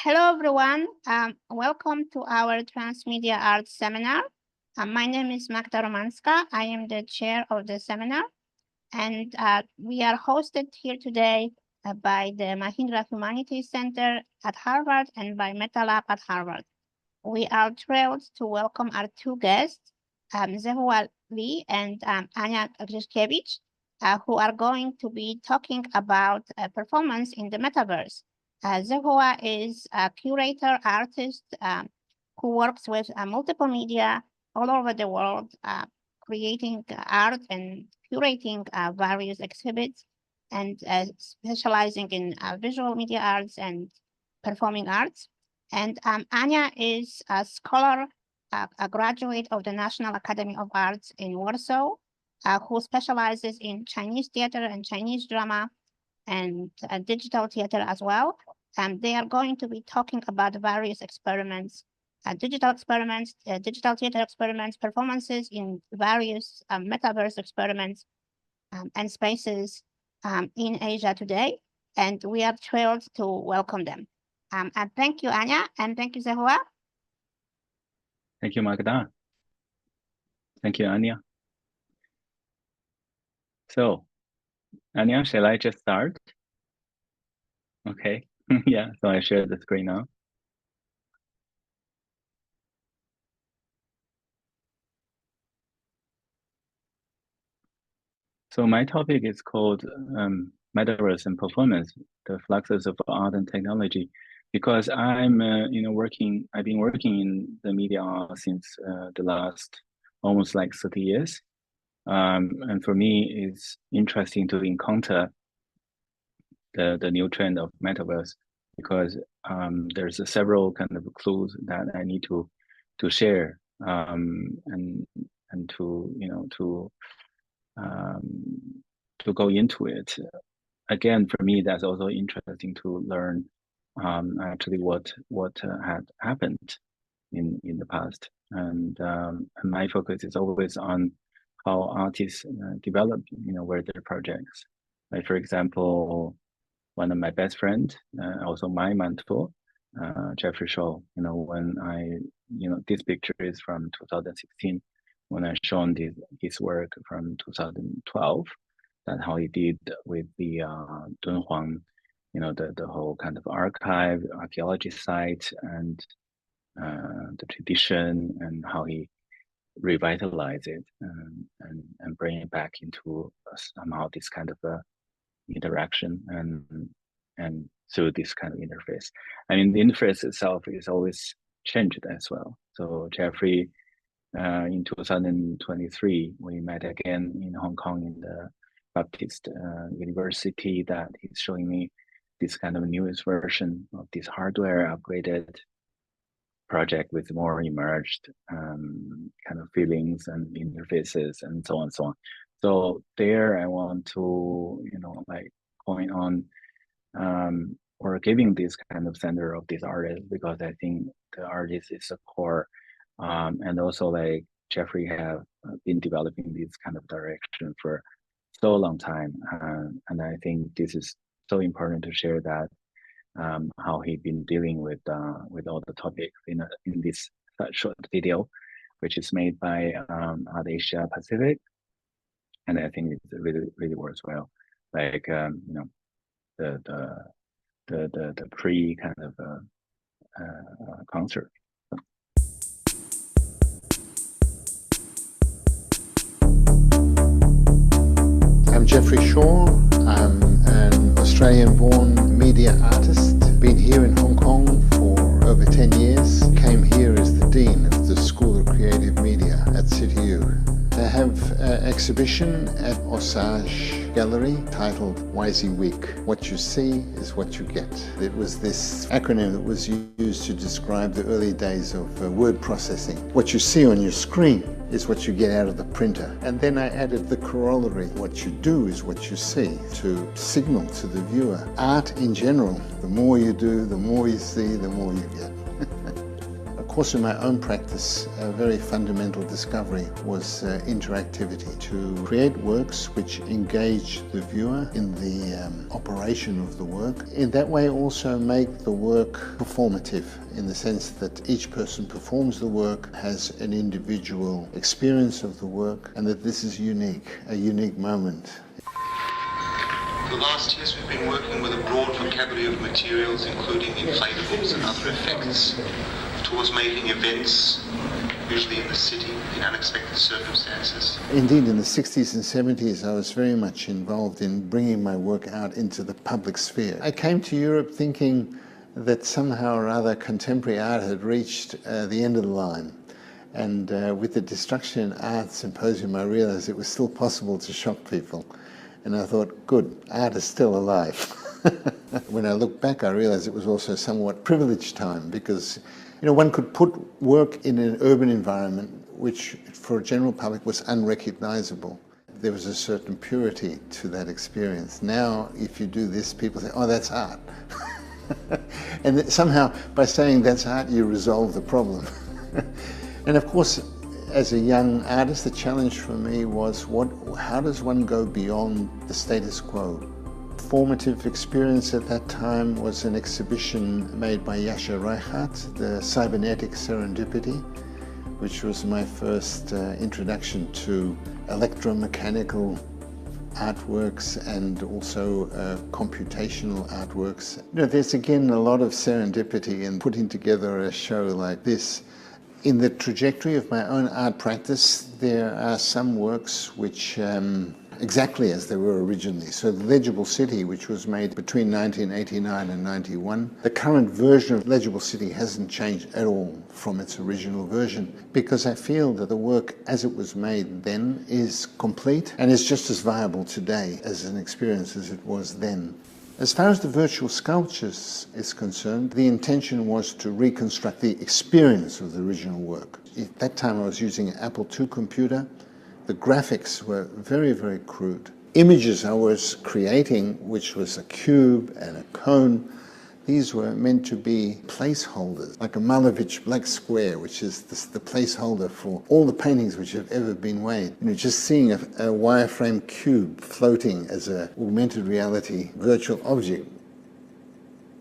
Hello, everyone. Welcome to our Transmedia Arts Seminar. My name is Magda Romanska. I am the chair of the seminar, and we are hosted here today by the Mahindra Humanities Center at Harvard and by MetaLab at Harvard. We are thrilled to welcome our two guests, Zehua Lee and Anya Grishkevich, who are going to be talking about performance in the Metaverse. Zehua is a curator artist who works with multiple media all over the world, creating art and curating various exhibits and specializing in visual media arts and performing arts. And Anya is a scholar, a graduate of the National Academy of Arts in Warsaw, who specializes in Chinese theater and Chinese drama and digital theater as well. And they are going to be talking about various experiments, digital theater experiments, performances in various metaverse experiments and spaces in Asia today. And we are thrilled to welcome them. And thank you, Anya, and thank you, Zehua. Thank you, Magda. Thank you, Anya. So, Anya, shall I just start? Okay. Yeah, so I share the screen now. So my topic is called Metaverse and Performance, the fluxes of art and technology, because I'm, I've been working in the media since the last almost like 30 years. And for me, it's interesting to encounter the new trend of Metaverse, because there's several kind of clues that I need to share and to go into it. Again, for me, that's also interesting to learn actually what had happened in the past, and my focus is always on how artists develop, where their projects. Like for example, one of my best friends, also my mentor, Jeffrey Shaw. When this picture is from 2016, when I shown his work from 2012, that how he did with the Dunhuang, the whole kind of archaeology site and the tradition, and how he revitalize it and bring it back into somehow this kind of interaction and through this kind of interface. I mean, the interface itself is always changed as well. So Jeffrey, in 2023, we met again in Hong Kong in the Baptist University, that he's showing me this kind of newest version of this hardware upgraded project with more emerged kind of feelings and interfaces and so on and so on. So there I want to, point on or giving this kind of center of this artist, because I think the artist is a core, and also like Jeffrey have been developing this kind of direction for so long time, and I think this is so important to share that how he been dealing with all the topics in this short video, which is made by Art Asia Pacific, and I think it really works well. Like the pre kind of concert. I'm Jeffrey Shaw. I'm an Australian-born media artist. Been here in Hong Kong for over 10 years. Came here as the Dean of the School of Creative Media at CityU. They have an exhibition at Osage Gallery titled YZ Week. What you see is what you get. It was this acronym that was used to describe the early days of word processing. What you see on your screen is what you get out of the printer. And then I added the corollary. What you do is what you see, to signal to the viewer. Art in general, the more you do, the more you see, the more you get. course of my own practice, a very fundamental discovery was interactivity, to create works which engage the viewer in the operation of the work. In that way also make the work performative, in the sense that each person performs the work, has an individual experience of the work, and that this is unique, a unique moment. For the last years we've been working with a broad vocabulary of materials, including inflatables and other effects, towards making events, usually in the city, in unexpected circumstances. Indeed, in the 60s and 70s, I was very much involved in bringing my work out into the public sphere. I came to Europe thinking that somehow or other contemporary art had reached the end of the line. And with the Destruction in Art Symposium, I realized it was still possible to shock people. And I thought, good, art is still alive. When I look back, I realized it was also somewhat privileged time, because one could put work in an urban environment which for a general public was unrecognizable. There was a certain purity to that experience. Now, if you do this, people say, oh, that's art. And somehow, by saying that's art, you resolve the problem. And of course, as a young artist, the challenge for me was how does one go beyond the status quo? Formative experience at that time was an exhibition made by Jascha Reichert, the Cybernetic Serendipity, which was my first introduction to electromechanical artworks and also computational artworks. There's again a lot of serendipity in putting together a show like this. In the trajectory of my own art practice, there are some works which exactly as they were originally. So the Legible City, which was made between 1989 and 91, the current version of Legible City hasn't changed at all from its original version, because I feel that the work as it was made then is complete and is just as viable today as an experience as it was then. As far as the virtual sculptures is concerned, the intention was to reconstruct the experience of the original work. At that time I was using an Apple II computer. The graphics were very, very crude. Images I was creating, which was a cube and a cone, these were meant to be placeholders, like a Malevich black square, which is the placeholder for all the paintings which have ever been made. Just seeing a wireframe cube floating as an augmented reality virtual object.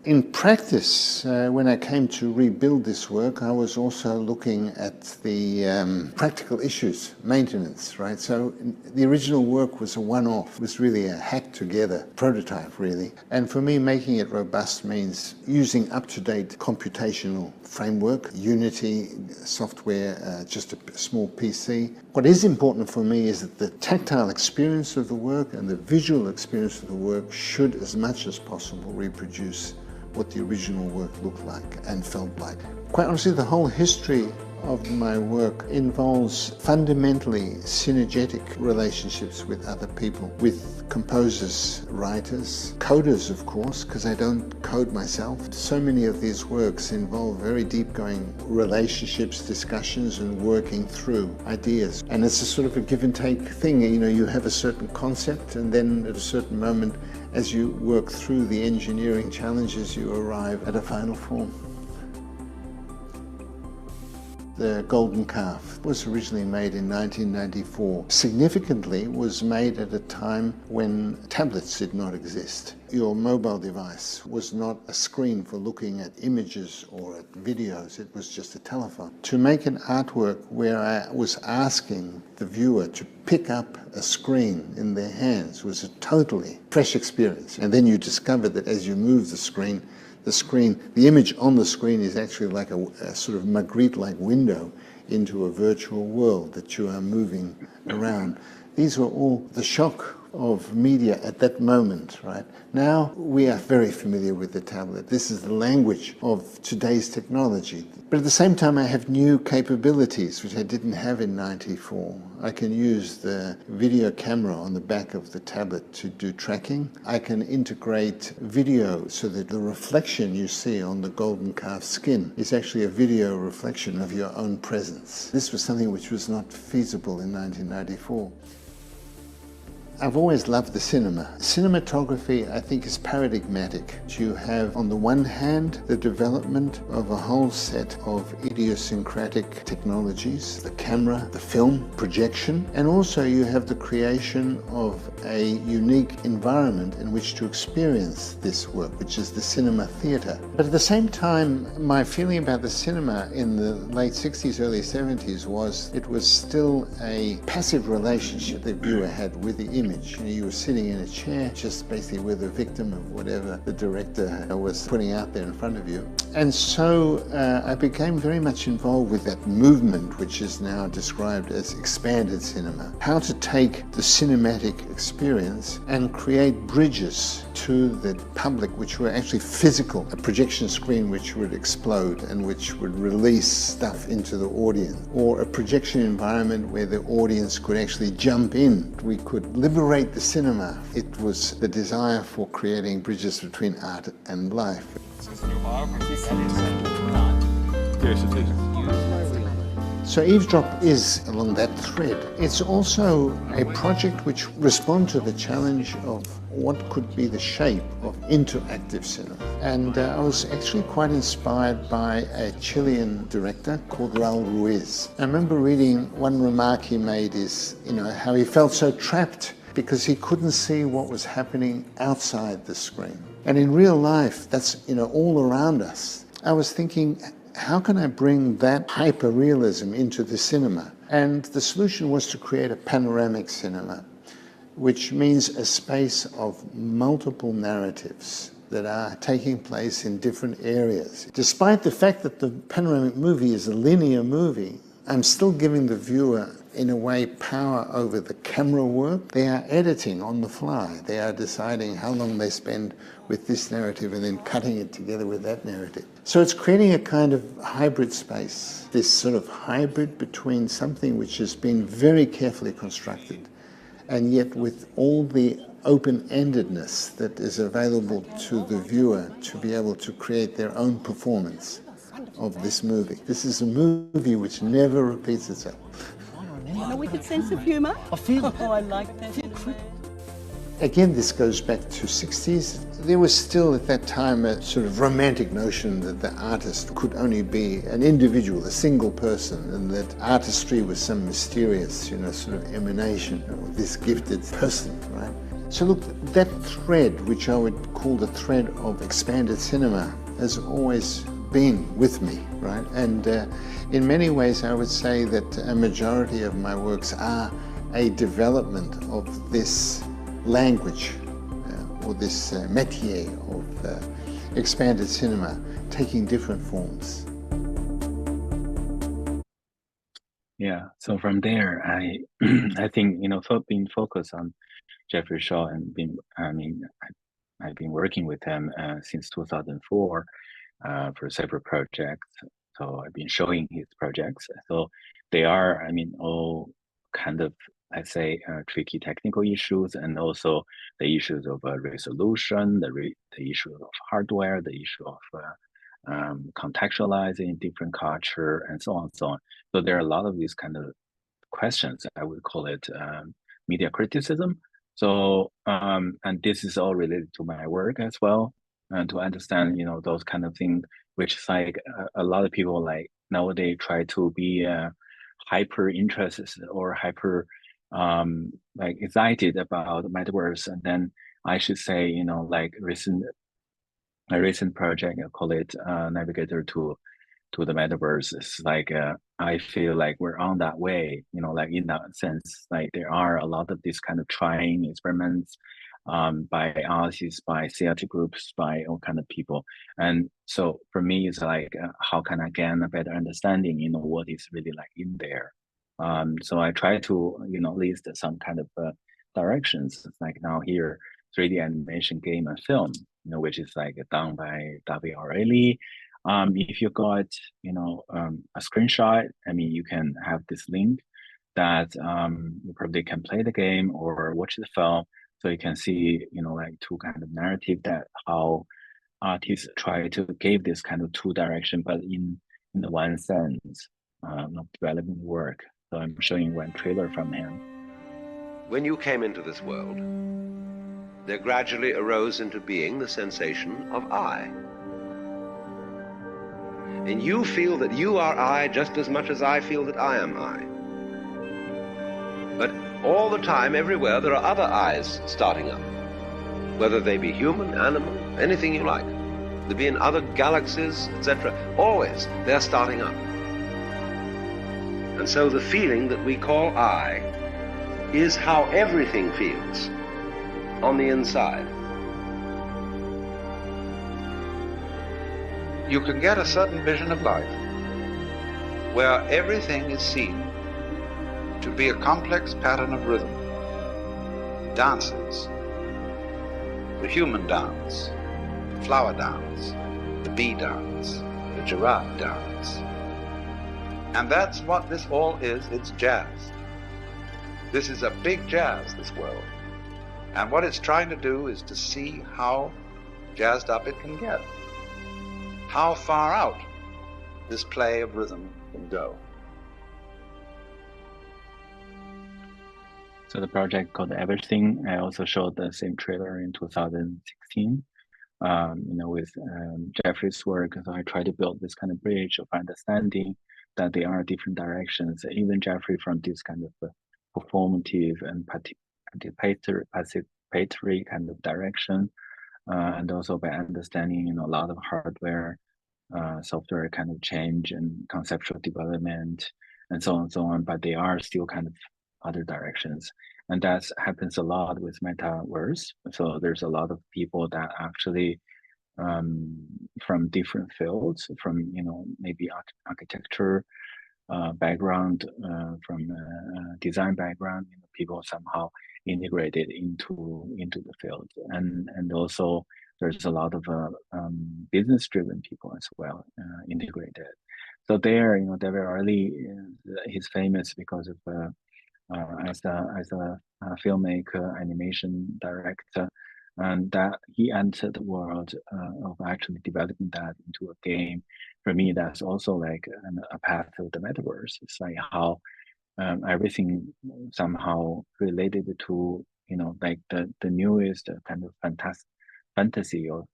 In practice, when I came to rebuild this work, I was also looking at the practical issues, maintenance, right? So the original work was a one-off, was really a hacked-together prototype, really. And for me, making it robust means using up-to-date computational framework, Unity software, just a small PC. What is important for me is that the tactile experience of the work and the visual experience of the work should, as much as possible, reproduce what the original work looked like and felt like. Quite honestly, the whole history of my work involves fundamentally synergetic relationships with other people, with composers, writers, coders, of course, because I don't code myself. So many of these works involve very deep-going relationships, discussions, and working through ideas. And it's a sort of a give-and-take thing. You have a certain concept, and then at a certain moment, as you work through the engineering challenges, you arrive at a final form. The Golden Calf was originally made in 1994. Significantly, was made at a time when tablets did not exist. Your mobile device was not a screen for looking at images or at videos, it was just a telephone. To make an artwork where I was asking the viewer to pick up a screen in their hands was a totally fresh experience. And then you discover that as you move the screen, the image on the screen is actually like a sort of Magritte-like window into a virtual world that you are moving around. These were all the shock of media at that moment, right? Now we are very familiar with the tablet. This is the language of today's technology. But at the same time, I have new capabilities which I didn't have in '94. I can use the video camera on the back of the tablet to do tracking. I can integrate video so that the reflection you see on the golden calf skin is actually a video reflection of your own presence. This was something which was not feasible in 1994. I've always loved the cinema. Cinematography, I think, is paradigmatic. You have, on the one hand, the development of a whole set of idiosyncratic technologies, the camera, the film, projection, and also you have the creation of a unique environment in which to experience this work, which is the cinema theatre. But at the same time, my feeling about the cinema in the late 60s, early 70s was it was still a passive relationship the viewer had with the image. You were sitting in a chair, just basically with a victim of whatever the director was putting out there in front of you. And so I became very much involved with that movement, which is now described as expanded cinema. How to take the cinematic experience and create bridges to the public, which were actually physical, a projection screen which would explode and which would release stuff into the audience, or a projection environment where the audience could actually jump in. We could liberate the cinema. It was the desire for creating bridges between art and life. So Eavesdrop is along that thread. It's also a project which responds to the challenge of what could be the shape of interactive cinema. And I was actually quite inspired by a Chilean director called Raul Ruiz. I remember reading one remark he made is, how he felt so trapped because he couldn't see what was happening outside the screen. And in real life, that's, all around us. I was thinking, how can I bring that hyper-realism into the cinema? And the solution was to create a panoramic cinema, which means a space of multiple narratives that are taking place in different areas. Despite the fact that the panoramic movie is a linear movie, I'm still giving the viewer, in a way, power over the camera work. They are editing on the fly. They are deciding how long they spend with this narrative and then cutting it together with that narrative. So it's creating a kind of hybrid space, this sort of hybrid between something which has been very carefully constructed and yet with all the open-endedness that is available to the viewer to be able to create their own performance of this movie. This is a movie which never repeats itself. And a wicked sense of humour. I like that. Again, this goes back to 60s. There was still at that time a sort of romantic notion that the artist could only be an individual, a single person, and that artistry was some mysterious, sort of emanation of this gifted person, right? So look, that thread, which I would call the thread of expanded cinema, has always been with me, right? And in many ways, I would say that a majority of my works are a development of this language or this métier of expanded cinema taking different forms. Yeah, so from there, I think, being focused on Jeffrey Shaw and I've been working with him since 2004 for several projects. So I've been showing his projects. So they are, all kind of, let's say, tricky technical issues, and also the issues of resolution, the issue of hardware, the issue of contextualizing different culture, and so on and so on. So there are a lot of these kind of questions. I would call it media criticism. So, and this is all related to my work as well, and to understand, those kind of things, which is like a lot of people like nowadays try to be hyper interested or hyper like excited about Metaverse. And then I should say, like a recent project, I call it Navigator to the Metaverse. It's like I feel like we're on that way, like in that sense, like there are a lot of this kind of trying experiments by artists, by CLT groups, by all kind of people. And so for me, it's like, how can I gain a better understanding, what is really like in there? So I try to, list some kind of directions. It's like now here, 3D animation, game, and film, which is like done by W.R. Lee. If you got, a screenshot, you can have this link that you probably can play the game or watch the film. So you can see, like two kind of narrative that how artists try to give this kind of two direction, but in the one sense, not developing work. So I'm showing one trailer from him. When you came into this world, there gradually arose into being the sensation of I. And you feel that you are I just as much as I feel that I am I. But all the time, everywhere, there are other I's starting up, whether they be human, animal, anything you like. They be in other galaxies, etc. Always, they're starting up. And so the feeling that we call I is how everything feels on the inside. You can get a certain vision of life where everything is seen to be a complex pattern of rhythm. Dances, the human dance, the flower dance, the bee dance, the giraffe dance. And that's what this all is, it's jazz. This is a big jazz, this world. And what it's trying to do is to see how jazzed up it can get. How far out this play of rhythm can go. So the project called Everything, I also showed the same trailer in 2016, with Jeffrey's work. So I try to build this kind of bridge of understanding that there are different directions. Even Jeffrey from this kind of performative and participatory kind of direction, and also by understanding, a lot of hardware, software kind of change and conceptual development, and so on and so on. But they are still kind of other directions, and that happens a lot with Metaverse. So there's a lot of people that actually from different fields, from maybe architecture background, from design background, people somehow integrated into the field, and also there's a lot of business driven people as well integrated. So there, David Early, he's famous because of as a filmmaker, animation director, and that he entered the world of actually developing that into a game. For me, that's also like a path to the metaverse. It's like how everything somehow related to like the newest kind of fantasy of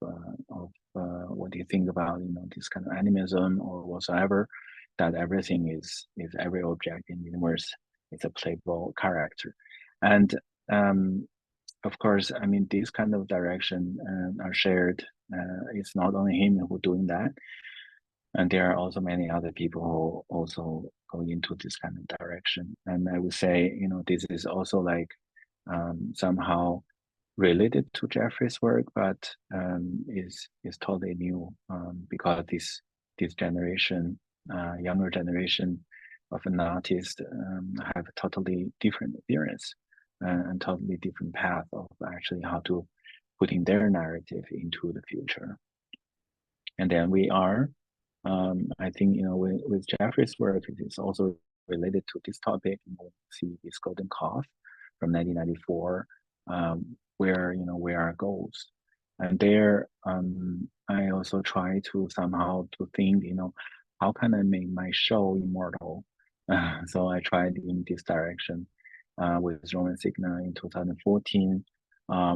what do you think about this kind of animism or whatsoever, that everything is every object in the universe is a playable character. And of course, I mean, this kind of direction are shared. It's not only him who doing that, and there are also many other people who also go into this kind of direction. And I would say, this is also like somehow related to Jeffrey's work, but is totally new because this generation, younger generation of an artist have a totally different experience and totally different path of actually how to putting their narrative into the future. And then we are, I think, with Jeffrey's work, it is also related to this topic. We see this golden calf from 1994, where our goals. And there, I also try to somehow to think, how can I make my show immortal? So I tried in this direction with Roman Signa in 2014.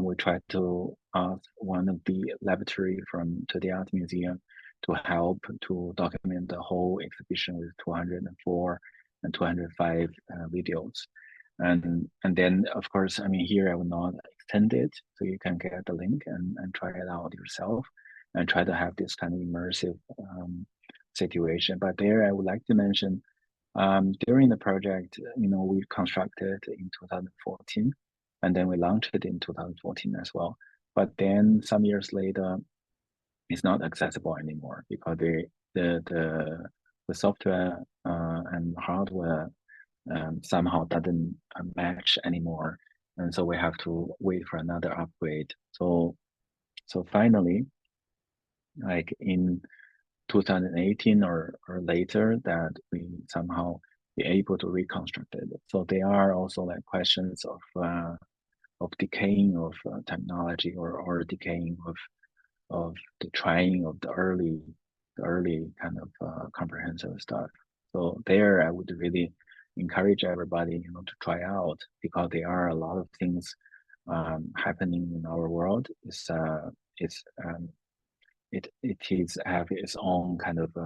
We tried to ask one of the laboratory to the art museum to help to document the whole exhibition with 204 and 205 videos. And then, of course, I mean, here I will not extend it, so you can get the link and try it out yourself and try to have this kind of immersive situation. But there, I would like to mention, during the project, we constructed in 2014, and then we launched it in 2014 as well. But then some years later, it's not accessible anymore because the software and hardware somehow doesn't match anymore, and so we have to wait for another upgrade. So finally, like in 2018 or later, that we somehow be able to reconstruct it. So there are also like questions of decaying of technology or decaying of the trying of the early kind of comprehensive stuff. So there, I would really encourage everybody, to try out, because there are a lot of things happening in our world. It is have its own kind of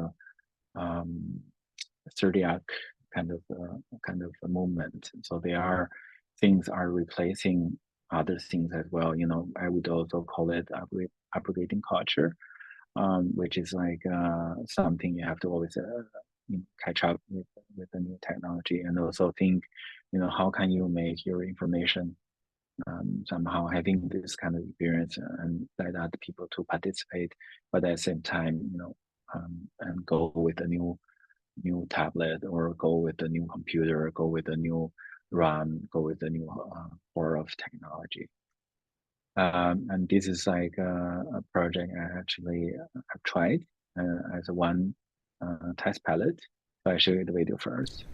zodiac kind of a movement. So there are things are replacing other things as well. I would also call it upgrading culture, which is like something you have to always catch up with the new technology, and also think, how can you make your information somehow having this kind of experience and let other people to participate, but at the same time, and go with a new tablet, or go with a new computer, go with a new RAM, go with a new core of technology. And this is like a project I actually have tried as one test pilot. So I show you the video first.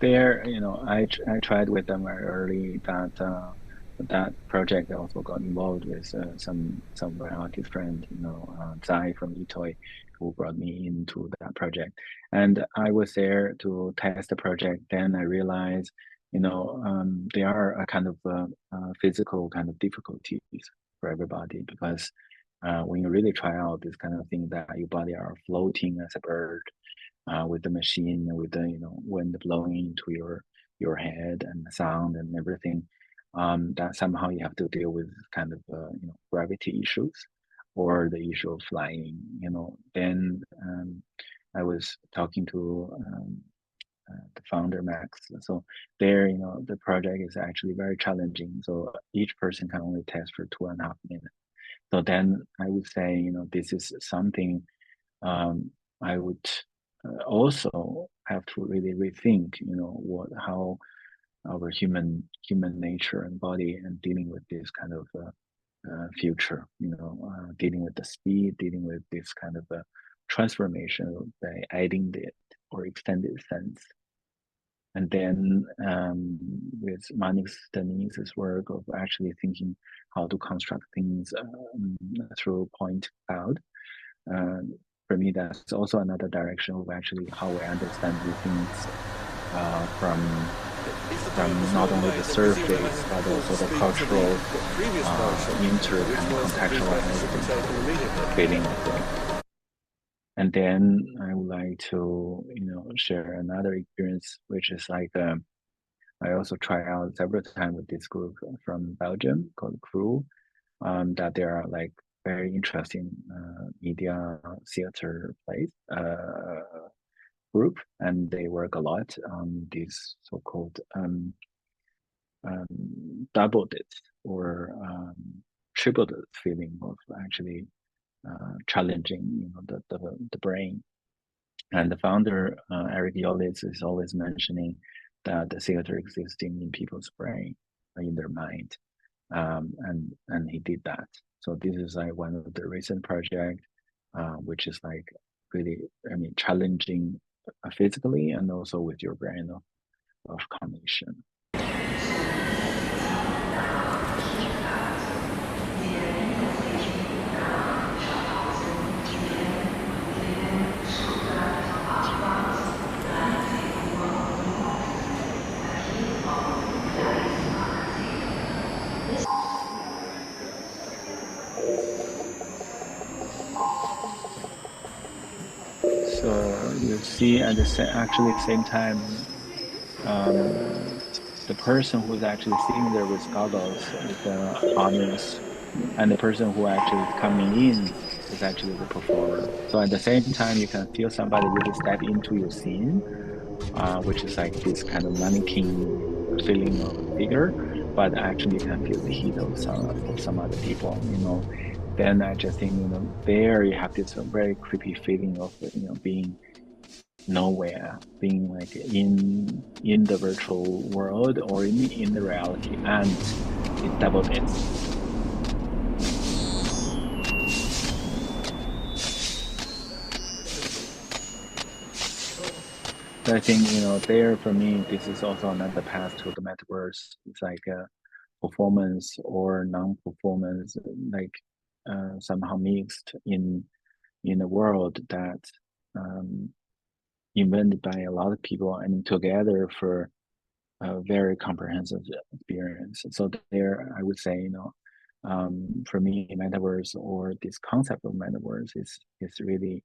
There, I tried with them very early that project also got involved with some my artist friend, Zai from Itoy, who brought me into that project. And I was there to test the project. Then I realized, there are a kind of physical kind of difficulties for everybody, because when you really try out this kind of thing, that your body are floating as a bird, with the machine, with the wind blowing into your head, and the sound and everything, that somehow you have to deal with kind of gravity issues, or the issue of flying. Then I was talking to the founder Max. So there, the project is actually very challenging. So each person can only test for 2.5 minutes. So then I would say, this is something I would also have to really rethink, how our human nature and body, and dealing with this kind of future, dealing with the speed, dealing with this kind of transformation by adding the or extended sense. And then with Manix Denise's work of actually thinking how to construct things through point cloud, for me, that's also another direction of actually how we understand these things from not only the surface, but also the cultural, inter and contextual feeling of it. And then I would like to, share another experience, which is like I also try out several times with this group from Belgium called Crew, that they are like very interesting media theater place group, and they work a lot on this so-called doubled or tripled feeling of actually challenging the brain. And the founder Eric Yolis is always mentioning that the theater existing in people's brain, in their mind, and he did that. So this is like one of the recent project, which is like really, challenging physically, and also with your brain of cognition. So you see at the same time, the person who's actually sitting there with goggles, with the harness, and the person who actually is coming in is actually the performer. So at the same time, you can feel somebody really step into your scene, which is like this kind of mannequin feeling of a figure, but actually you can feel the heat of some other people, Then I just think, there you have this very creepy feeling of, being nowhere, being like in the virtual world or in the reality, and it double hits. So I think, there for me, this is also another path to the metaverse. It's like a performance or non-performance, like somehow mixed in a world that invented by a lot of people and together for a very comprehensive experience. So there, I would say, for me, metaverse or this concept of metaverse is really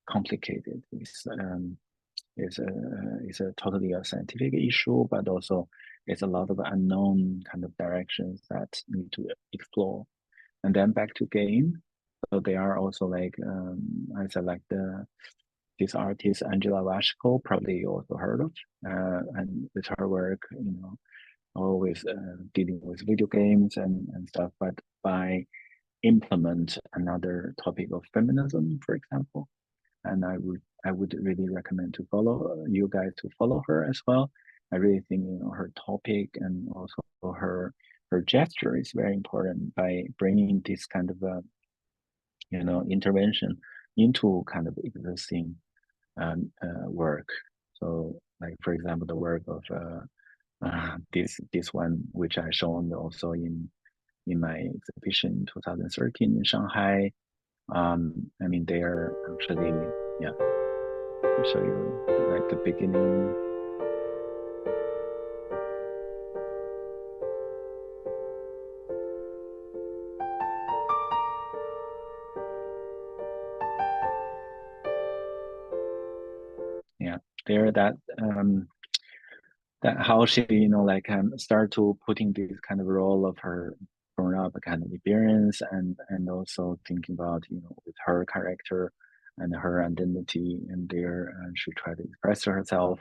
complicated. It's a totally a scientific issue, but also it's a lot of unknown kind of directions that need to explore. And then back to game. So they are also like I said, like this artist Angela Vashko, probably you also heard of, and with her work, always dealing with video games and stuff, but by implement another topic of feminism, for example. And I would really recommend to follow you guys to follow her as well. I really think her topic and also her gesture is very important by bringing this kind of intervention into kind of existing work. So, like for example, the work of this one, which I shown also in my exhibition in 2013 in Shanghai. I mean, they are actually, yeah. I'll show you like the beginning. Yeah, there that how she start to putting this kind of role of her grown up kind of experience and also thinking about with her character and her identity and there she tried to express herself,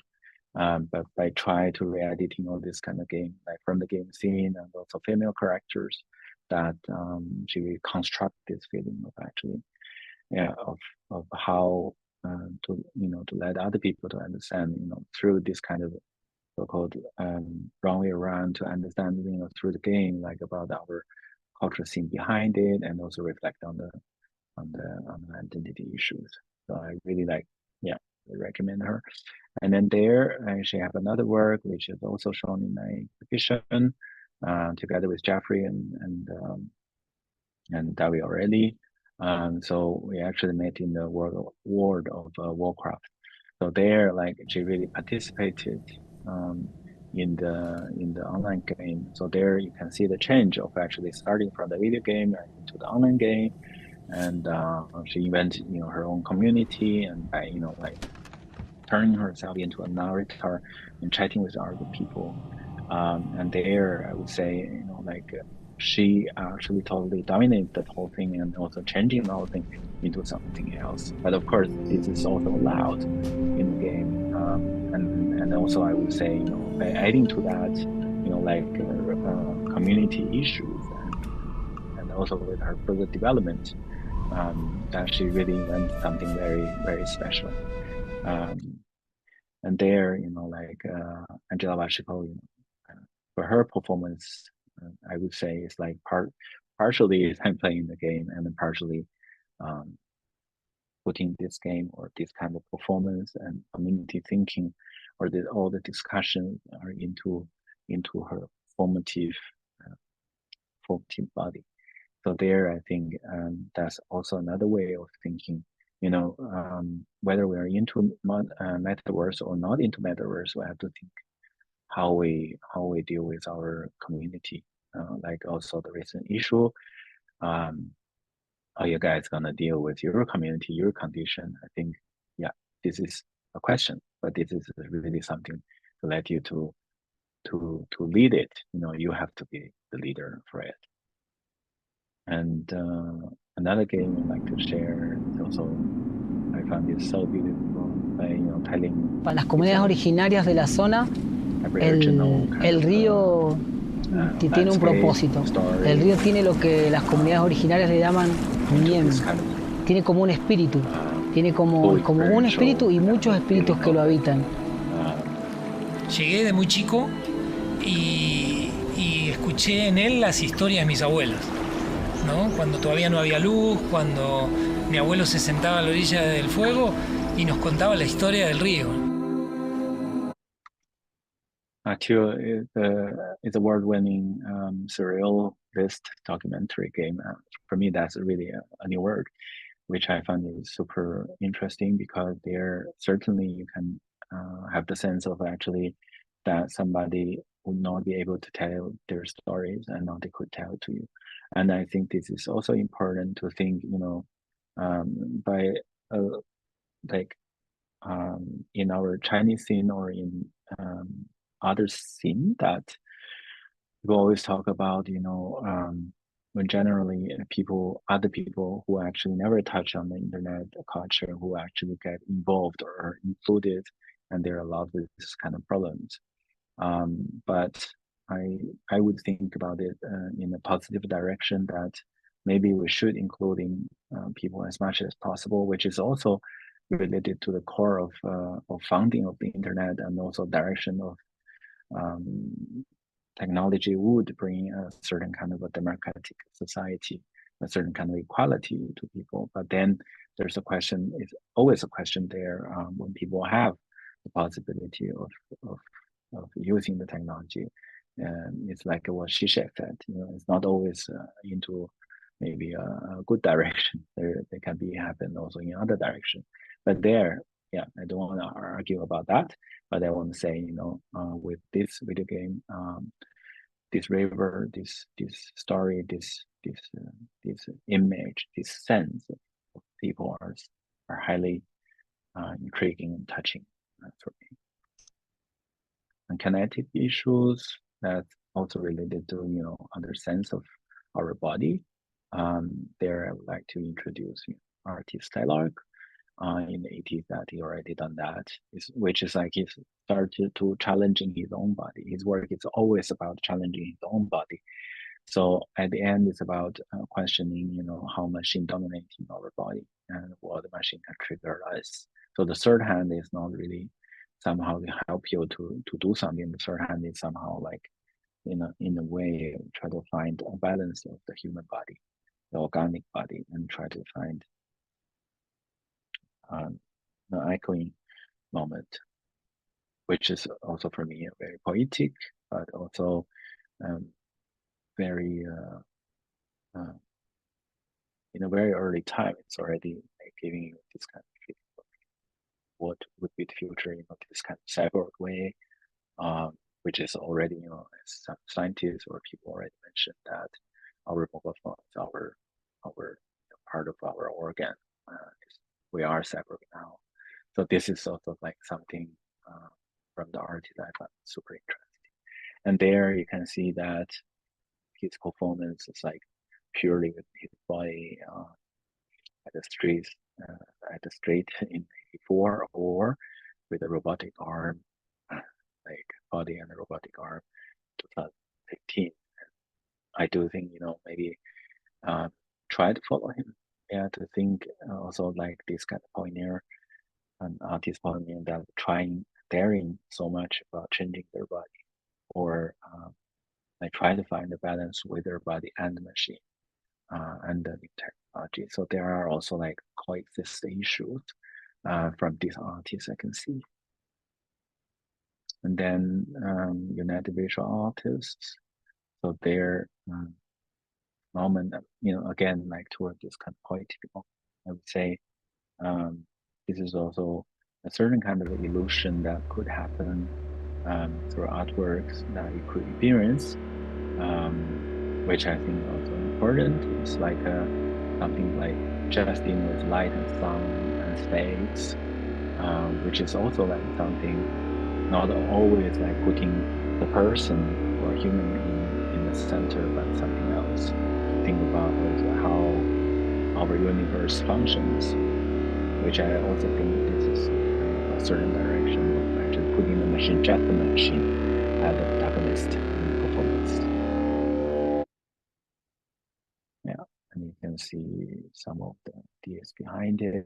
but by try to re-editing all this kind of game like from the game scene and also female characters that she will construct this feeling of actually yeah of how to to let other people to understand through this kind of so-called wrong way around to understand through the game like about our cultural scene behind it and also reflect on the identity issues. So I really yeah, I recommend her. And then there I actually have another work which is also shown in my exhibition together with Jeffrey and David already. So we actually met in the world of Warcraft. So there, like she really participated in the online game. So there you can see the change of actually starting from the video game into the online game, and she invented her own community and by like turning herself into a narrator and chatting with other people. And there, I would say, she actually totally dominated the whole thing and also changing the whole thing into something else. But of course, this is also allowed in the game. And also, I would say, by adding to that, community issues and also with her further development, that she really went something very, very special. And there, Angela Vashiko, for her performance, I would say it's like partially I'm playing the game and then partially putting this game or this kind of performance and community thinking or all the discussions are into her formative body. So there, I think that's also another way of thinking. Whether we are into metaverse or not into metaverse, we have to think how we deal with our community. Like also the recent issue, how you guys gonna deal with your community, your condition? I think, yeah, this is a question, but this is really something to let you to lead it. You have to be the leader for it. And another game I'd like to share is also I found it so beautiful by telling Para las comunidades originarias de la zona, el río tiene un propósito. El río tiene lo que las comunidades originarias le llaman mien. Tiene como un espíritu. Tiene como un espíritu y muchos espíritus que lo habitan. Llegué de muy chico y escuché en él las historias de mis abuelos, ¿no? Cuando todavía no había luz, cuando mi abuelo se sentaba a la orilla del fuego y nos contaba la historia del río. Two is a award-winning surrealist documentary game. For me, that's really a new word, which I find is super interesting because there certainly you can have the sense of actually that somebody would not be able to tell their stories and not they could tell to you. And I think this is also important to think, by in our Chinese scene or in other scene that people always talk about, when generally other people who actually never touch on the internet culture, who actually get involved or included, and they're allowed with this kind of problems. But I would think about it in a positive direction that maybe we should including people as much as possible, which is also related to the core of founding of the internet and also direction of technology would bring a certain kind of a democratic society, a certain kind of equality to people. But then there's a question, it's always a question there when people have the possibility of using the technology. And it's like what Zizek said, it's not always into maybe a good direction. They can be happen also in other direction. But there, I don't want to argue about that. But I want to say, with this video game, this river, this story, this image, this sense of people are highly intriguing and touching for me. And kinetic issues that's also related to other sense of our body. There I would like to introduce artist Tylark. In the 80s that he already done that, which is like he started to challenging his own body. His work is always about challenging his own body. So at the end, it's about questioning, how machine dominating our body and what the machine can trigger us. So the third hand is not really somehow to help you to do something. The third hand is somehow like in a way try to find a balance of the human body, the organic body, and try to find the echoing moment, which is also for me very poetic, but also very in a very early time. It's already giving you this kind of feeling of what would be the future, this kind of cyborg way, which is already, as some scientists or people already mentioned that our mobile phones, our part of our organ, we are cyborg now. So this is also like something from the artist I found super interesting. And there you can see that his performance is like purely with his body at the street in '84, or with a robotic arm, like body and a robotic arm, 2015. I do think maybe try to follow him. To think also like this kind of pioneer, an artist pioneer that daring so much about changing their body, or they try to find a balance with their body and the machine and the new technology. So there are also like coexist issues from these artists I can see. And then United Visual Artists, so their moment, again, like toward this kind of poetic, I would say this is also a certain kind of illusion that could happen through artworks that you could experience, which I think also important. It's like something like Justin with light and sound and space, which is also like something not always like putting the person or human in the center, but something else to think about how our universe functions, which I also think this is a certain direction of actually putting the machine, just the machine, as the protagonist in the performance. Yeah, and you can see some of the ideas behind it.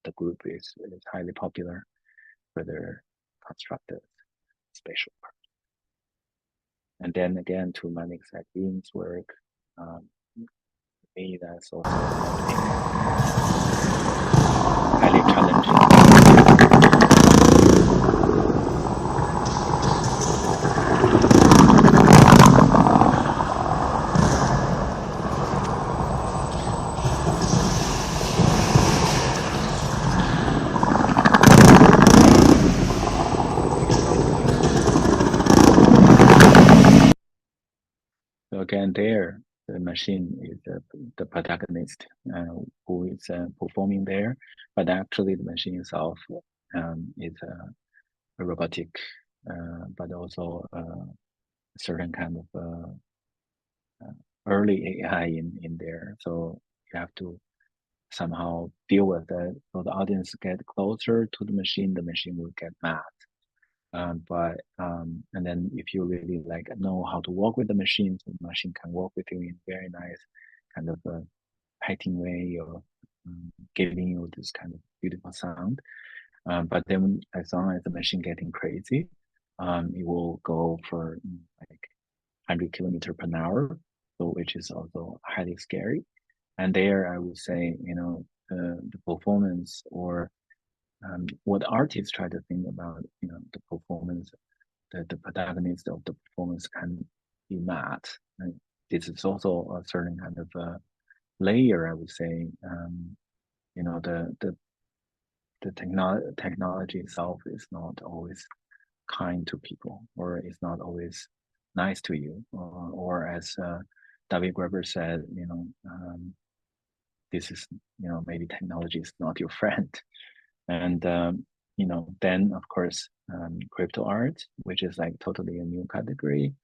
The group is highly popular for their constructed spatial part. And then again, to Manik Sakin's work, for me, that's also highly challenging. So again, there, the machine is the protagonist who is performing there, but actually the machine itself is a robotic, but also a certain kind of early AI in there. So you have to somehow deal with it. So the audience get closer to the machine will get mad. And then if you really like know how to work with the machine, so the machine can work with you in very nice kind of a petting way or giving you this kind of beautiful sound. But then as long as the machine getting crazy, it will go for like 100 kilometers per hour, so which is also highly scary. And there I would say, the performance or what artists try to think about, the performance, the protagonist of the performance can be mad. And this is also a certain kind of layer, I would say. The technology itself is not always kind to people, or is not always nice to you, or as David Graeber said, this is, maybe technology is not your friend. And then of course crypto art, which is like totally a new category,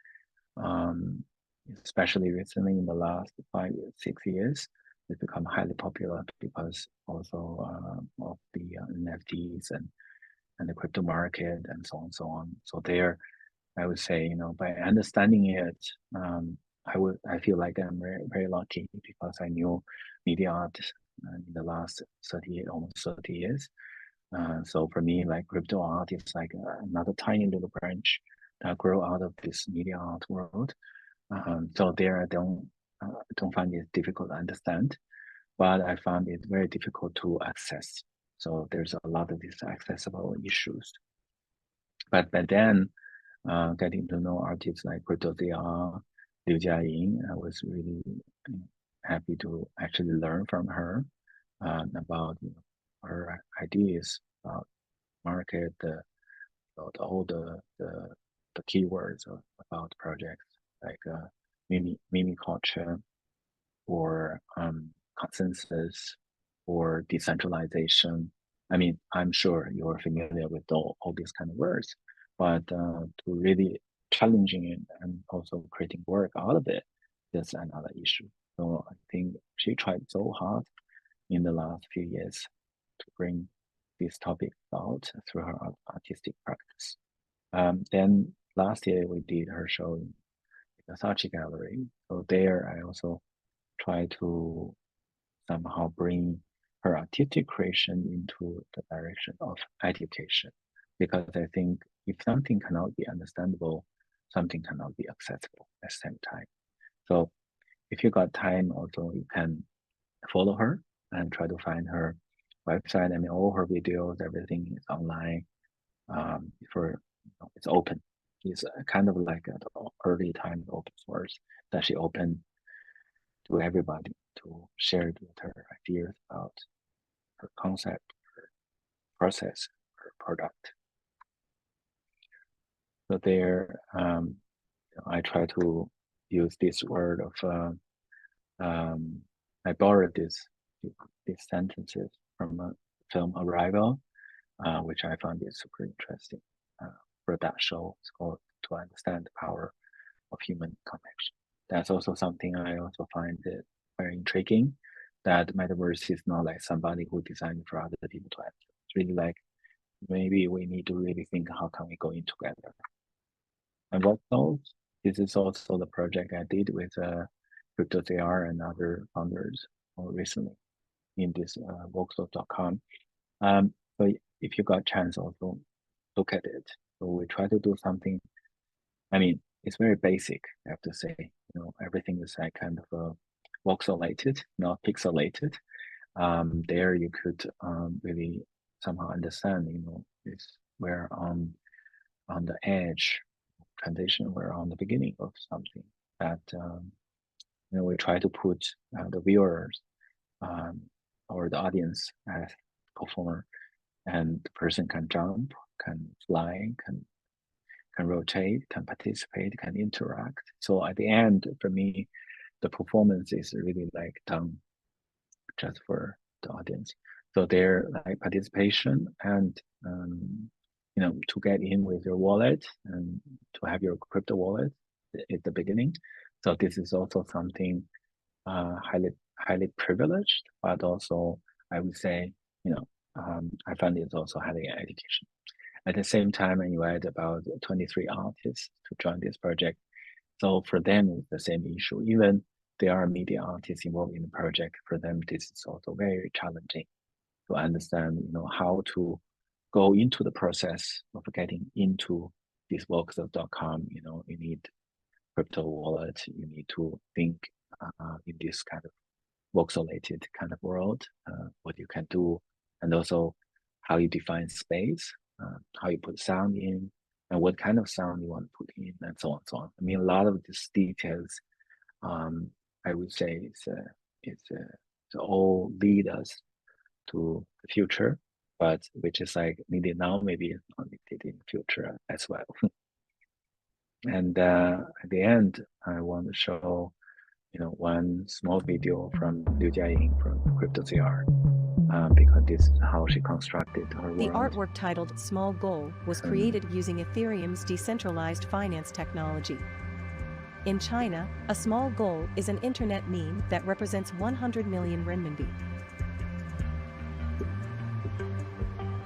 especially recently in the last 5-6 years, it's become highly popular because also of the NFTs and the crypto market and so on and so on. So there, I would say, by understanding it, I feel like I'm very, very lucky because I knew media art in the last almost 30 years. So for me, like crypto art is like another tiny little branch that grow out of this media art world. So there, I don't find it difficult to understand, but I found it very difficult to access. So there's a lot of these accessible issues. But by then, getting to know artists like Crypto ZR, Liu Jiaying, I was really happy to actually learn from her about her ideas about market, all the keywords about projects like mimi culture or consensus or decentralization. I mean, I'm sure you're familiar with all these kind of words, but to really challenging it and also creating work out of it, that's another issue. So I think she tried so hard in the last few years to bring this topic out through her artistic practice. Then last year we did her show in the Saatchi Gallery. So there I also try to somehow bring her artistic creation into the direction of education. Because I think if something cannot be understandable, something cannot be accessible at the same time. So if you got time, also you can follow her and try to find her website. I mean, all her videos, everything is online. It's open. It's kind of like an early time open source that she opened to everybody to share it with her ideas about her concept, her process, her product. So there, I try to use this word of, I borrowed these sentences from a film Arrival, which I found is super interesting for that show. It's called To Understand the Power of Human Connection. that's also something I also find it very intriguing, that Metaverse is not like somebody who designed for other people to enter. It's really like, maybe we need to really think how can we go in together. And what else? This is also the project I did with CryptoZR and other founders more recently in this voxel.com. So if you got a chance, also look at it. So we try to do something. I mean, it's very basic, I have to say. You know, everything is like kind of voxelated, not pixelated. There you could really somehow understand, you know, this we're on the edge transition, we're on the beginning of something that you know, we try to put the viewers or the audience as performer, and the person can jump, can fly, can rotate, can participate, can interact. So at the end, for me, the performance is really like done just for the audience. So their like participation and you know, to get in with your wallet and to have your crypto wallet at the beginning. So this is also something highly privileged, but also I would say, you know, I find it's also highly education. At the same time, I invited about 23 artists to join this project. So for them, it's the same issue. Even there are media artists involved in the project, for them, this is also very challenging to understand, you know, how to go into the process of getting into this voxel.com. You know, you need crypto wallet, you need to think in this kind of voxelated kind of world, what you can do, and also how you define space, how you put sound in, and what kind of sound you want to put in, and so on and so on. I mean, a lot of these details, I would say it's all lead us to the future, but which is like needed now, maybe not needed in the future as well. And at the end, I want to show, you know, one small video from Liu Jiaying from CryptoZR, because this is how she constructed her The world. artwork titled Small Goal was created using Ethereum's decentralized finance technology. In China, a small goal is an internet meme that represents 100 million renminbi.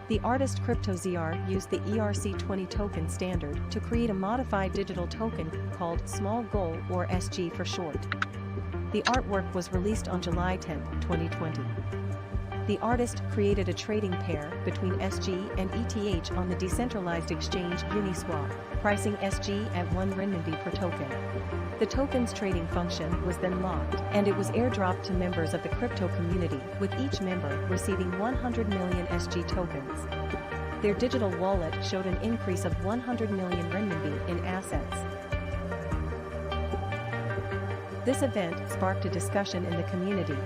The artist CryptoZR used the ERC20 token standard to create a modified digital token called Small Goal, or SG for short. The artwork was released on July 10, 2020. The artist created a trading pair between SG and ETH on the decentralized exchange Uniswap, pricing SG at 1 renminbi per token. The token's trading function was then locked, and it was airdropped to members of the crypto community, with each member receiving 100 million SG tokens. Their digital wallet showed an increase of 100 million renminbi in assets. This event sparked a discussion in the community.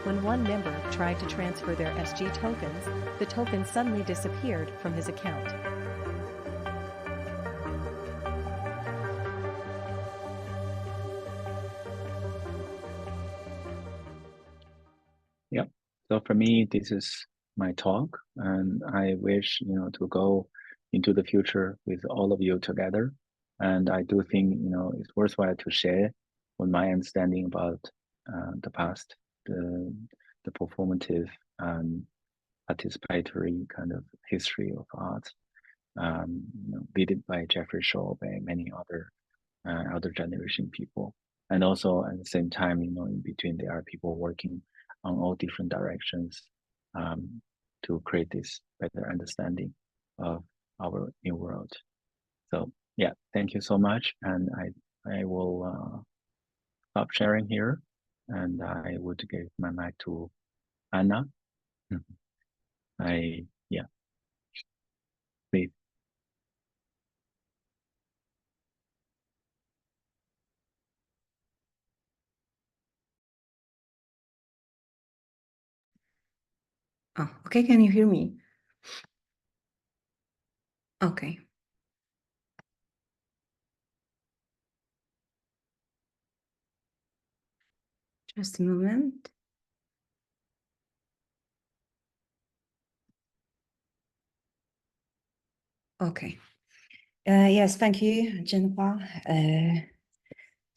When one member tried to transfer their SG tokens, the token suddenly disappeared from his account. Yeah. So for me, this is my talk, and I wish, you know, to go into the future with all of you together. And I do think, you know, it's worthwhile to share what my understanding about the past, the performative and participatory kind of history of art, you know, led by Jeffrey Shaw, by many other generation people. And also at the same time, you know, in between there are people working on all different directions to create this better understanding of our new world. So yeah, thank you so much. And I will stop sharing here, and I would give my mic to Anna. Yeah, please. Oh, okay, can you hear me? Okay. Just a moment. Okay. Yes, thank you, Jennifer.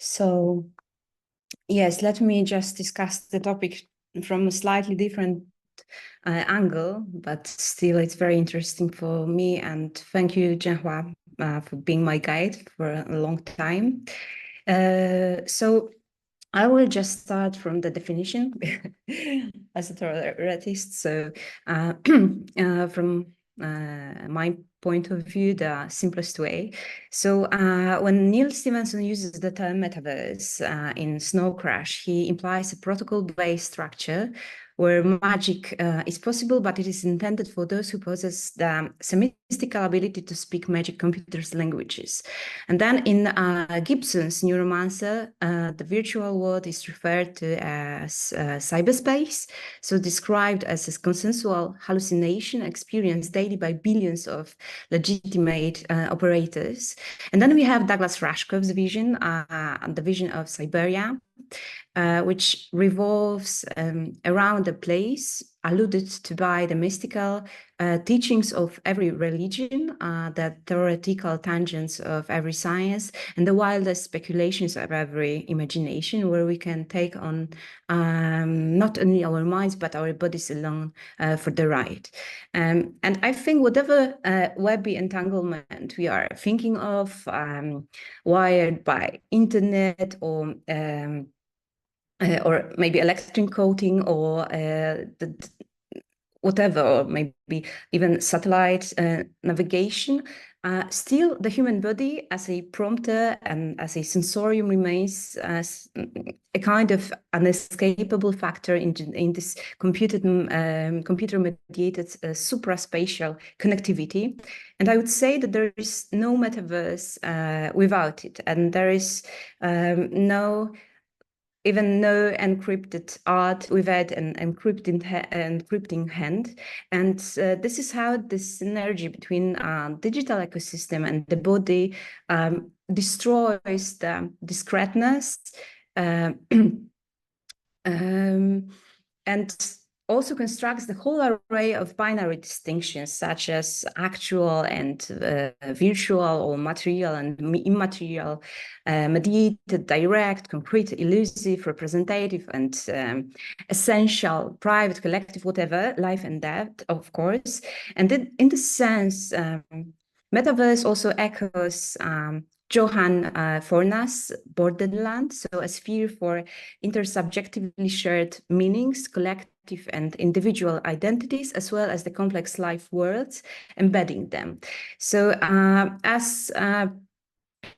So, yes, let me just discuss the topic from a slightly different angle, but still it's very interesting for me. And thank you, Zhenhua, for being my guide for a long time. So I will just start from the definition as a theoretist. So from my point of view, the simplest way. So when Neil Stephenson uses the term metaverse in Snow Crash, he implies a protocol-based structure where magic is possible, but it is intended for those who possess the semi-mystical ability to speak magic computers' languages. And then in Gibson's Neuromancer, the virtual world is referred to as cyberspace, so described as a consensual hallucination experienced daily by billions of legitimate operators. And then we have Douglas Rushkoff's vision, the vision of Siberia, which revolves around a place alluded to by the mystical teachings of every religion, the theoretical tangents of every science, and the wildest speculations of every imagination, where we can take on not only our minds, but our bodies alone for the ride. And I think whatever webby entanglement we are thinking of, wired by internet or maybe electric coating or whatever, or maybe even satellite navigation, still the human body as a prompter and as a sensorium remains as a kind of unescapable factor in this computer-mediated supraspatial connectivity. And I would say that there is no metaverse without it, and there is even no encrypted art without an encrypting hand. And this is how this synergy between digital ecosystem and the body destroys the discreteness and also constructs the whole array of binary distinctions, such as actual and virtual, or material and immaterial, mediated, direct, concrete, elusive, representative, and essential, private, collective, whatever, life and death, of course. And in this sense, Metaverse also echoes Johann Fornas' Borderland, so a sphere for intersubjectively shared meanings, collective and individual identities, as well as the complex life worlds embedding them. So as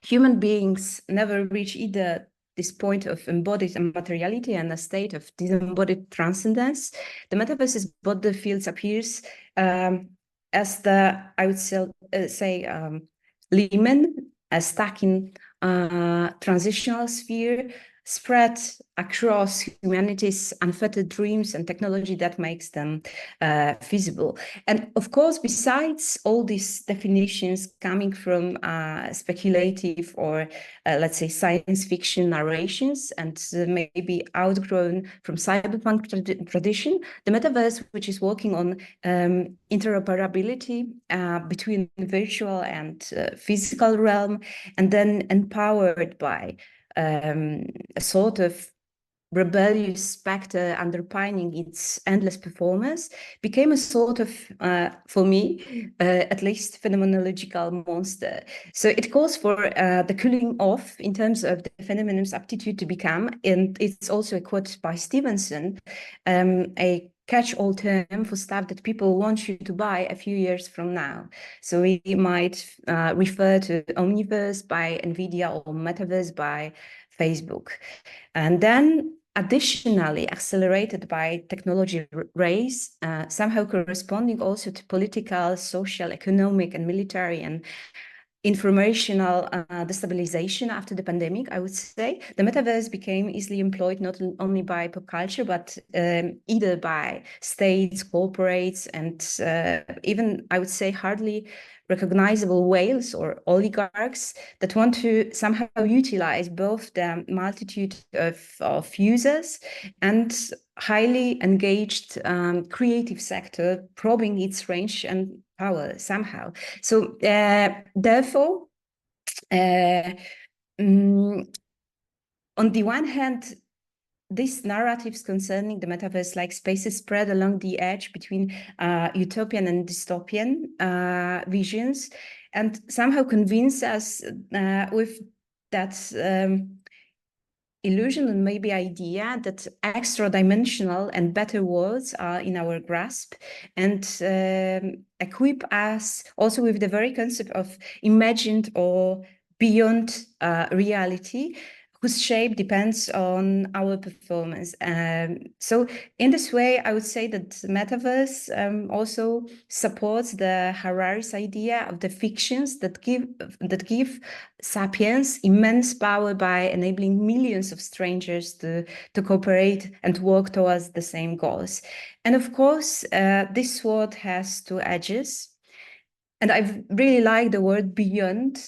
human beings never reach either this point of embodied materiality and a state of disembodied transcendence, the metaverse's border fields appears as the, I would say, Lehman, a stacking transitional sphere spread across humanity's unfettered dreams and technology that makes them feasible. And of course, besides all these definitions coming from speculative or let's say science fiction narrations and maybe outgrown from cyberpunk tradition, the metaverse, which is working on interoperability between virtual and physical realm, and then empowered by a sort of rebellious specter underpinning its endless performance, became a sort of, for me, at least phenomenological monster. So it calls for the cooling off in terms of the phenomenon's aptitude to become, and it's also a quote by Stevenson, a catch-all term for stuff that people want you to buy a few years from now. So we might refer to Omniverse by NVIDIA or Metaverse by Facebook. And then additionally accelerated by technology race, somehow corresponding also to political, social, economic, and military and informational destabilization after the pandemic, I would say. The metaverse became easily employed not only by pop culture, but either by states, corporates, and even, I would say, hardly recognizable whales or oligarchs that want to somehow utilize both the multitude of users and highly engaged creative sector, probing its range and power somehow. So therefore, on the one hand, these narratives concerning the metaverse like spaces spread along the edge between utopian and dystopian visions, and somehow convince us with that illusion and maybe idea that extra dimensional and better worlds are in our grasp, and equip us also with the very concept of imagined or beyond reality, whose shape depends on our performance. So in this way, I would say that the metaverse also supports the Harari's idea of the fictions that give sapiens immense power by enabling millions of strangers to cooperate and work towards the same goals. And of course, this sword has two edges. And I really like the word beyond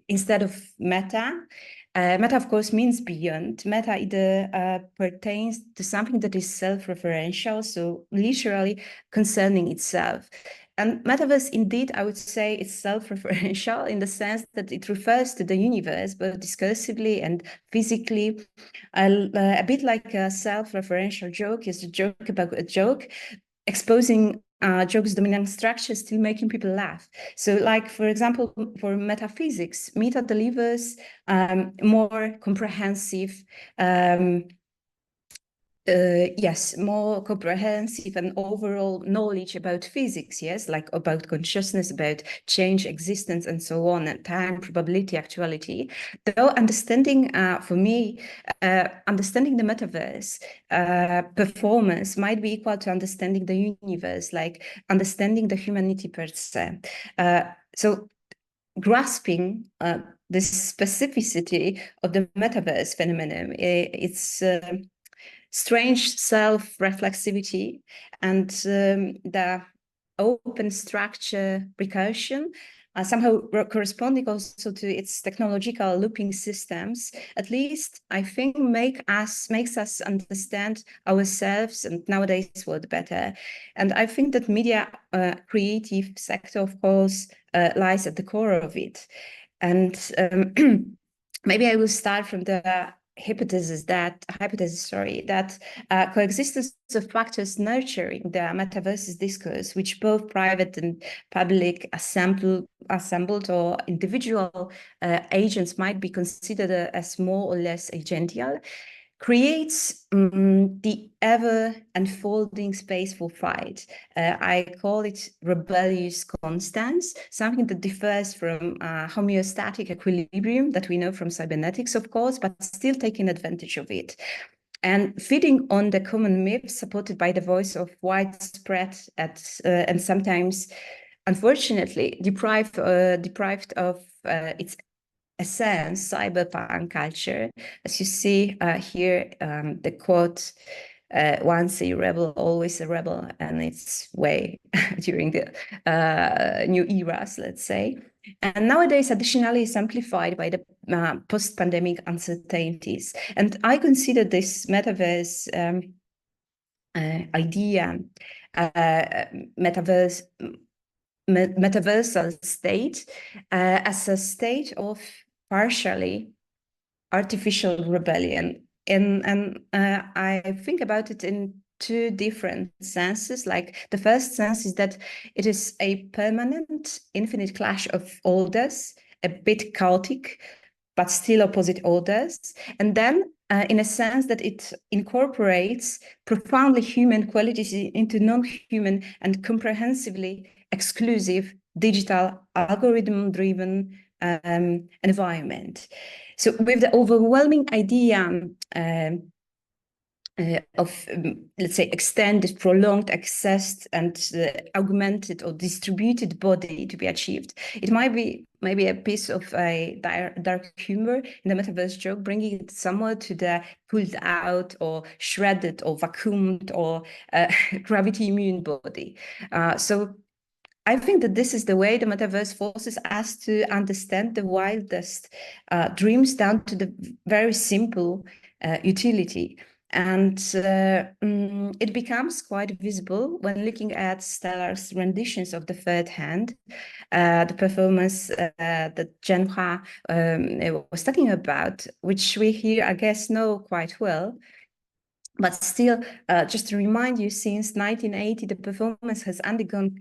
instead of meta. Meta, of course, means beyond. Meta either pertains to something that is self-referential, so literally concerning itself. And metaverse, indeed, I would say it's self-referential in the sense that it refers to the universe, both discursively and physically. A bit like a self-referential joke is a joke about a joke, exposing jokes dominant structures, still making people laugh. So like, for example, for metaphysics, meta delivers more comprehensive more comprehensive and overall knowledge about physics, yes, like about consciousness, about change, existence, and so on, and time, probability, actuality. Though understanding, for me, understanding the metaverse performance might be equal to understanding the universe, like understanding the humanity per se. So grasping the specificity of the metaverse phenomenon, it's strange self-reflexivity and the open structure recursion, somehow corresponding also to its technological looping systems, at least I think makes us understand ourselves and nowadays world better. And I think that media creative sector, of course, lies at the core of it. And maybe I will start from the hypothesis that coexistence of factors nurturing the metaverse's discourse, which both private and public assembled or individual agents might be considered as more or less agential, creates the ever unfolding space for fight. I call it rebellious constance, something that differs from homeostatic equilibrium that we know from cybernetics, of course, but still taking advantage of it. And feeding on the common myth supported by the voice of widespread and sometimes, unfortunately, deprived of its essence, cyberpunk culture. As you see here, the quote, once a rebel, always a rebel, and its way during the new eras, let's say. And nowadays, additionally, is amplified by the post-pandemic uncertainties. And I consider this metaverse idea, metaversal state, as a state of partially artificial rebellion. And I think about it in two different senses. Like the first sense is that it is a permanent, infinite clash of orders, a bit chaotic, but still opposite orders. And then in a sense that it incorporates profoundly human qualities into non-human and comprehensively exclusive digital algorithm-driven environment. So with the overwhelming idea of, let's say, extended, prolonged, accessed, and augmented or distributed body to be achieved, it might be maybe a piece of a dark humor in the metaverse joke, bringing it somewhat to the pulled out or shredded or vacuumed or gravity immune body. So I think that this is the way the metaverse forces us to understand the wildest dreams down to the very simple utility. And it becomes quite visible when looking at Stellar's renditions of the third hand, the performance that Zhenhua was talking about, which we here, I guess, know quite well. But still, just to remind you, since 1980, the performance has undergone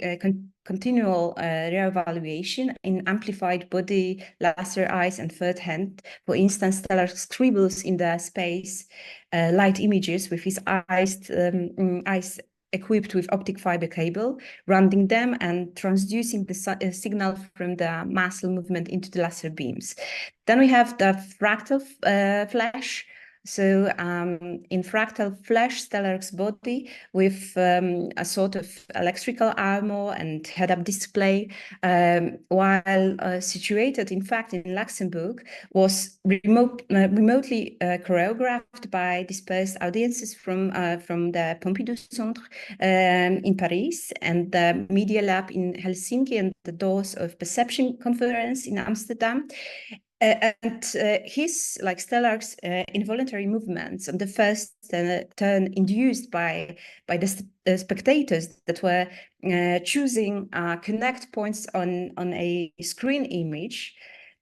continual reevaluation in amplified body, laser eyes, and third hand. For instance, Stellar scribbles in the space light images with his eyes equipped with optic fiber cable, rounding them and transducing the signal from the muscle movement into the laser beams. Then we have the fractal flash. So in fractal flash, Stellar's body with a sort of electrical armor and head-up display, while situated, in fact, in Luxembourg, was remotely choreographed by dispersed audiences from the Pompidou Centre in Paris and the Media Lab in Helsinki and the Doors of Perception Conference in Amsterdam. And his, like Stellar's involuntary movements on the first turn induced by the spectators that were choosing connect points on a screen image,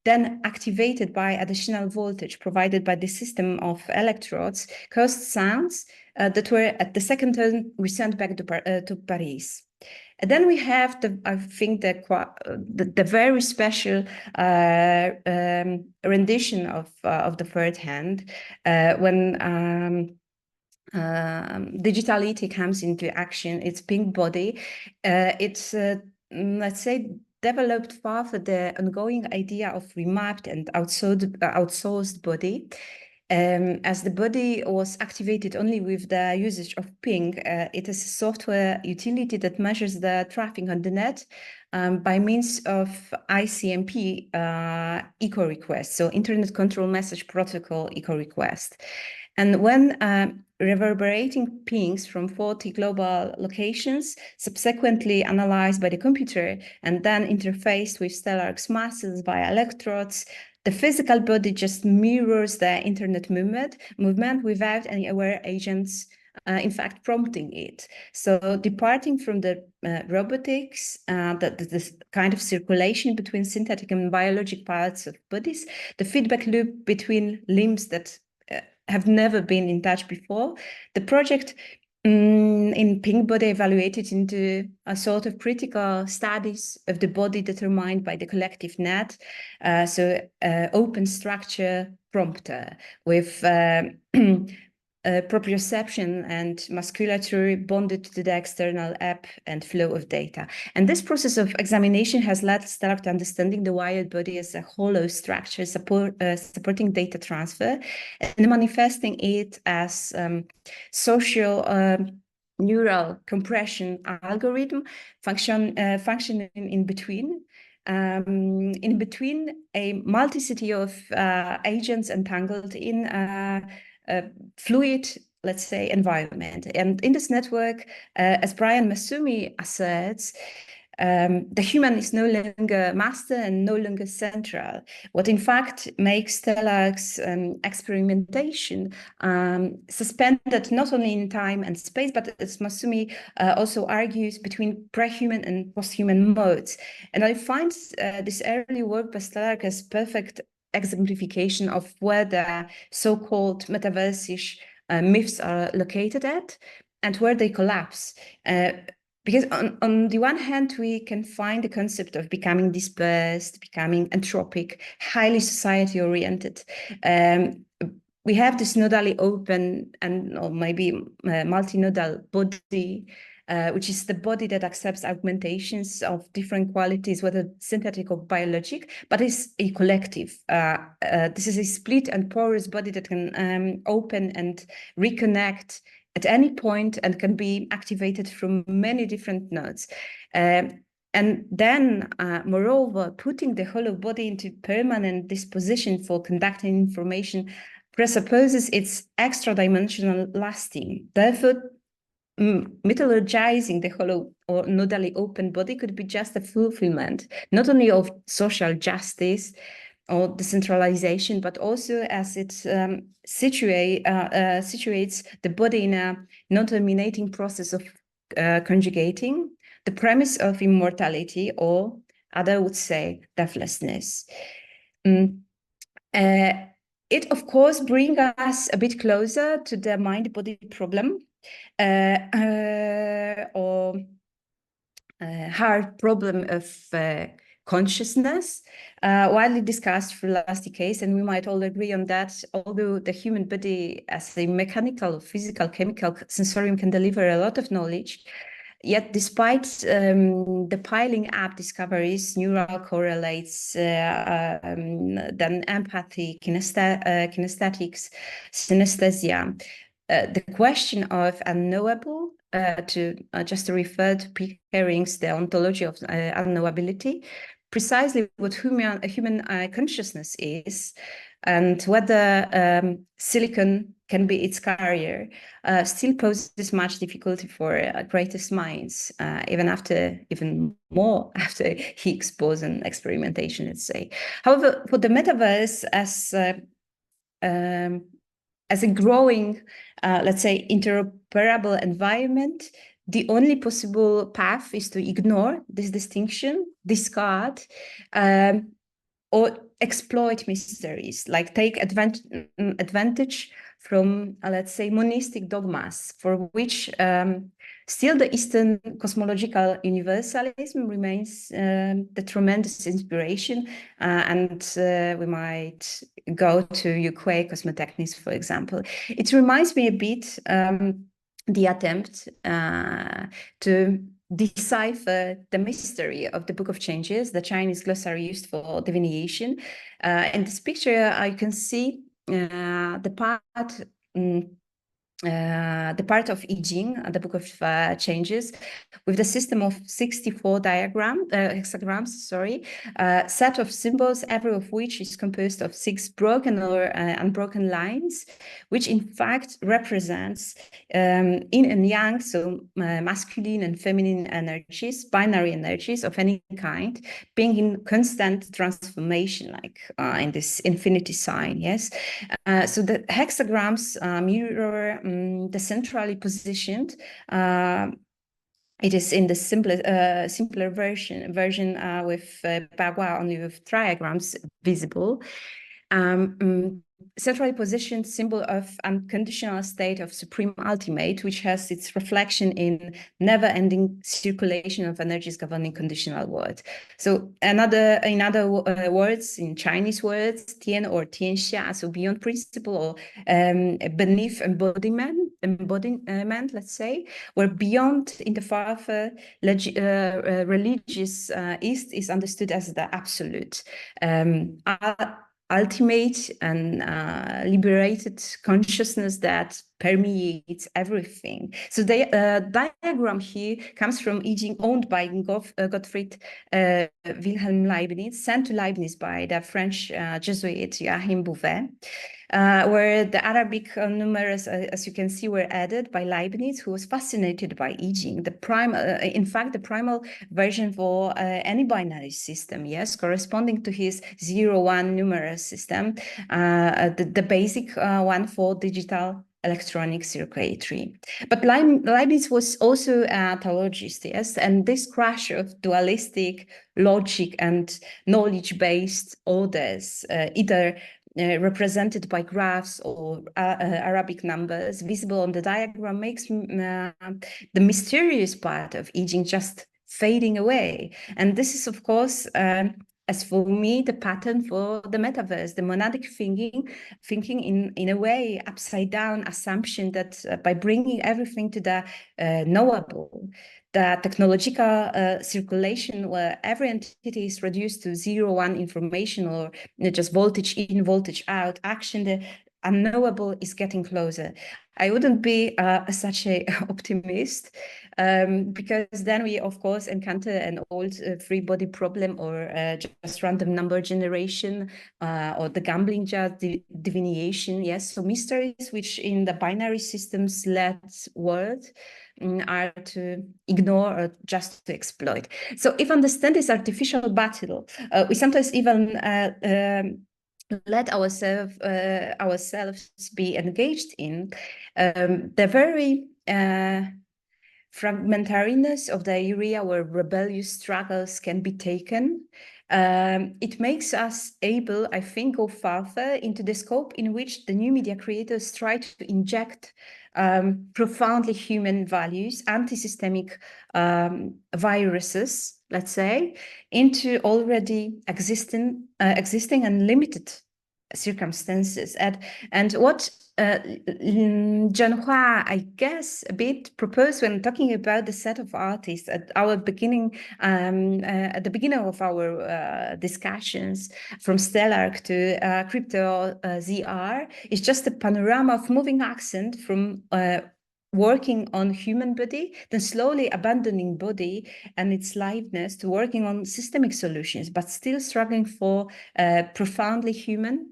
then activated by additional voltage provided by the system of electrodes, caused sounds that were at the second turn returned back to Paris. And then we have I think the very special rendition of the third hand when digitality comes into action. It's pink body. It's let's say developed further the ongoing idea of remapped and outsourced body. As the body was activated only with the usage of ping, it is a software utility that measures the traffic on the net by means of ICMP echo request, so Internet Control Message Protocol echo request. And when reverberating pings from 40 global locations, subsequently analyzed by the computer and then interfaced with Stellar's muscles via electrodes, the physical body just mirrors the internet movement without any aware agents, in fact, prompting it. So departing from the robotics, this kind of circulation between synthetic and biologic parts of bodies, the feedback loop between limbs that have never been in touch before, the project in Pink Body evaluated into a sort of critical studies of the body determined by the collective net, so open structure prompter with proprioception and musculature bonded to the external app and flow of data. And this process of examination has led Stellar to understanding the wired body as a hollow structure supporting data transfer and manifesting it as social neural compression algorithm functioning in between. In between a multiplicity of agents entangled in fluid, let's say, environment. And in this network, as Brian Masumi asserts, the human is no longer master and no longer central. What in fact makes Stellar's experimentation suspended not only in time and space, but as Masumi also argues, between pre-human and post-human modes. And I find this early work by Stellar as perfect exemplification of where the so-called metaverse-ish myths are located at and where they collapse. Because on the one hand, we can find the concept of becoming dispersed, becoming entropic, highly society-oriented. We have this nodally open and or maybe multinodal body, which is the body that accepts augmentations of different qualities, whether synthetic or biologic, but is a collective. This is a split and porous body that can open and reconnect at any point and can be activated from many different nodes. And then, moreover, putting the hollow body into permanent disposition for conducting information presupposes its extra-dimensional lasting. Therefore, metallurgizing the hollow or nodally open body could be just a fulfillment, not only of social justice, or decentralization, but also as it situates the body in a non-terminating process of conjugating the premise of immortality, or others would say deathlessness. It, of course, brings us a bit closer to the mind-body problem, or hard problem of consciousness, widely discussed for the last decades, and we might all agree on that. Although the human body as a mechanical, physical, chemical sensorium can deliver a lot of knowledge, yet despite the piling up discoveries, neural correlates, then empathy, kinesthetics, synesthesia, the question of unknowable, just to refer to P. Herring's The Ontology of Unknowability, precisely what human consciousness is, and whether silicon can be its carrier, still poses much difficulty for greatest minds, even more after Higgs boson experimentation, let's say. However, for the metaverse as a growing, let's say, interoperable environment, the only possible path is to ignore this distinction, discard, or exploit mysteries, like take advantage from, let's say, monistic dogmas, for which still the Eastern cosmological universalism remains the tremendous inspiration. And we might go to Yukwei cosmotechnics, for example. It reminds me a bit the attempt to decipher the mystery of the Book of Changes, the Chinese glossary used for divination. In this picture, I can see the part of I Ching, the Book of Changes, with the system of 64 hexagrams, set of symbols, every of which is composed of 6 broken or unbroken lines, which in fact represents yin and yang, so masculine and feminine energies, binary energies of any kind, being in constant transformation, like in this infinity sign, yes? So the hexagrams mirror the centrally positioned. It is in the simpler version with Bagua only with triagrams visible. Centrally positioned symbol of unconditional state of supreme ultimate, which has its reflection in never-ending circulation of energies governing conditional world. So in other words, in Chinese words, Tian or Tianxia, so beyond principle, or beneath embodiment, let's say, where beyond in the far religious East is understood as the absolute. Ultimate and liberated consciousness that permeates everything. So the diagram here comes from I Ching, owned by Gottfried Wilhelm Leibniz, sent to Leibniz by the French Jesuit Joachim Bouvet, where the Arabic numerals, as you can see, were added by Leibniz, who was fascinated by I Ching, in fact, the primal version for any binary system, yes, corresponding to his 0-1 numeral system, the basic one for digital electronic circuitry. But Leibniz was also a teleologist, yes, and this crash of dualistic logic and knowledge-based orders, either represented by graphs or Arabic numbers visible on the diagram, makes the mysterious part of I Ching just fading away. And this is, of course, as for me, the pattern for the metaverse, the monadic thinking in a way, upside down assumption that by bringing everything to the knowable, the technological circulation where every entity is reduced to 0-1 information, or just voltage in, voltage out action, the unknowable is getting closer. I wouldn't be such an optimist, because then we, of course, encounter an old free body problem, or just random number generation, or the gambling just divination. Yes, so mysteries which in the binary systems led world are to ignore or just to exploit. So if understand this artificial battle, we sometimes even let ourselves be engaged in the very fragmentariness of the area where rebellious struggles can be taken. It makes us able, I think, go further into the scope in which the new media creators try to inject profoundly human values, anti-systemic viruses, let's say, into already existing and limited circumstances. And what Zhenhua, I guess, a bit proposed when talking about the set of artists at our beginning, at the beginning of our discussions, from Stellark to Crypto ZR, is just a panorama of moving accent from working on human body, then slowly abandoning body and its liveness to working on systemic solutions, but still struggling for profoundly human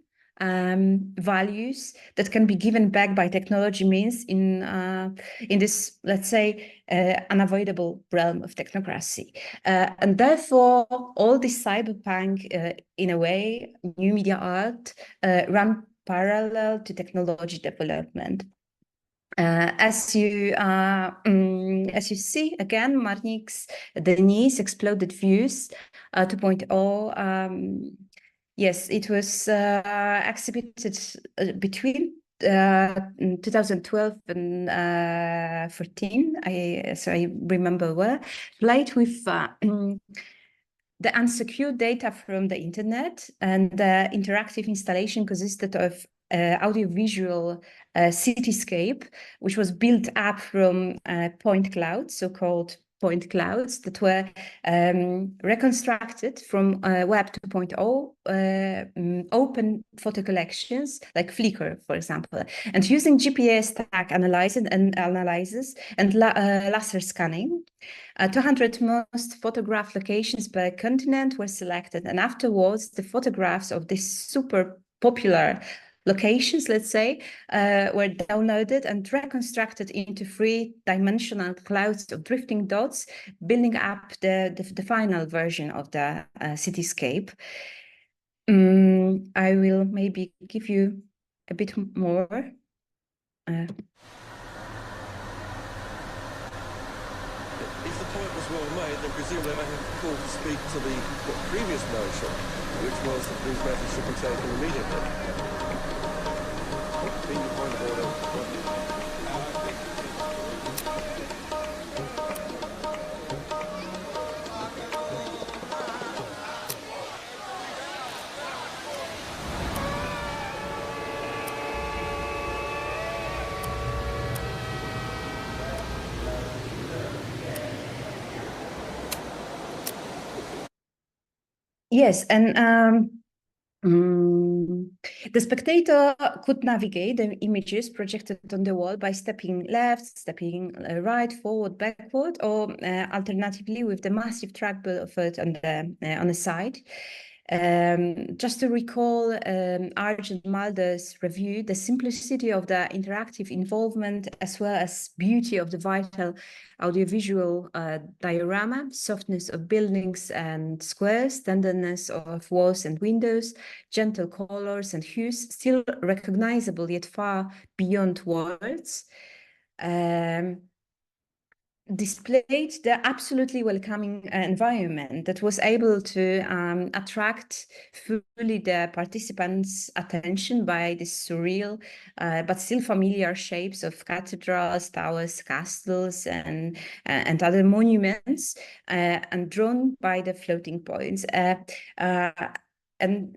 values that can be given back by technology means in this, let's say, unavoidable realm of technocracy. And therefore, all this cyberpunk, in a way, new media art, run parallel to technology development. As you see, again, Marnik's Denis Exploded Views 2.0. Yes, it was exhibited between 2012 and 14. So I remember well. Played with the unsecured data from the internet, and the interactive installation consisted of audiovisual cityscape, which was built up from point clouds, so-called point clouds that were reconstructed from Web 2.0 open photo collections like Flickr, for example, and using GPS tag analysis and laser scanning. 200 most photographed locations per continent were selected, and afterwards the photographs of these super popular locations, let's say, were downloaded and reconstructed into three-dimensional clouds of drifting dots, building up the final version of the cityscape. I will maybe give you a bit more. If the point was well made, then presumably I have called to speak to the previous notion, which was that these matters should be taken immediately. Being the point of order, Yes, and the spectator could navigate the images projected on the wall by stepping left, stepping right, forward, backward, or alternatively with the massive trackball of it on the side. Just to recall Arjun Mulder's review, the simplicity of the interactive involvement as well as beauty of the vital audiovisual diorama, softness of buildings and squares, tenderness of walls and windows, gentle colors and hues, still recognizable yet far beyond words. Displayed the absolutely welcoming environment that was able to attract fully the participants' attention by these surreal but still familiar shapes of cathedrals, towers, castles, and other monuments, and drawn by the floating points. And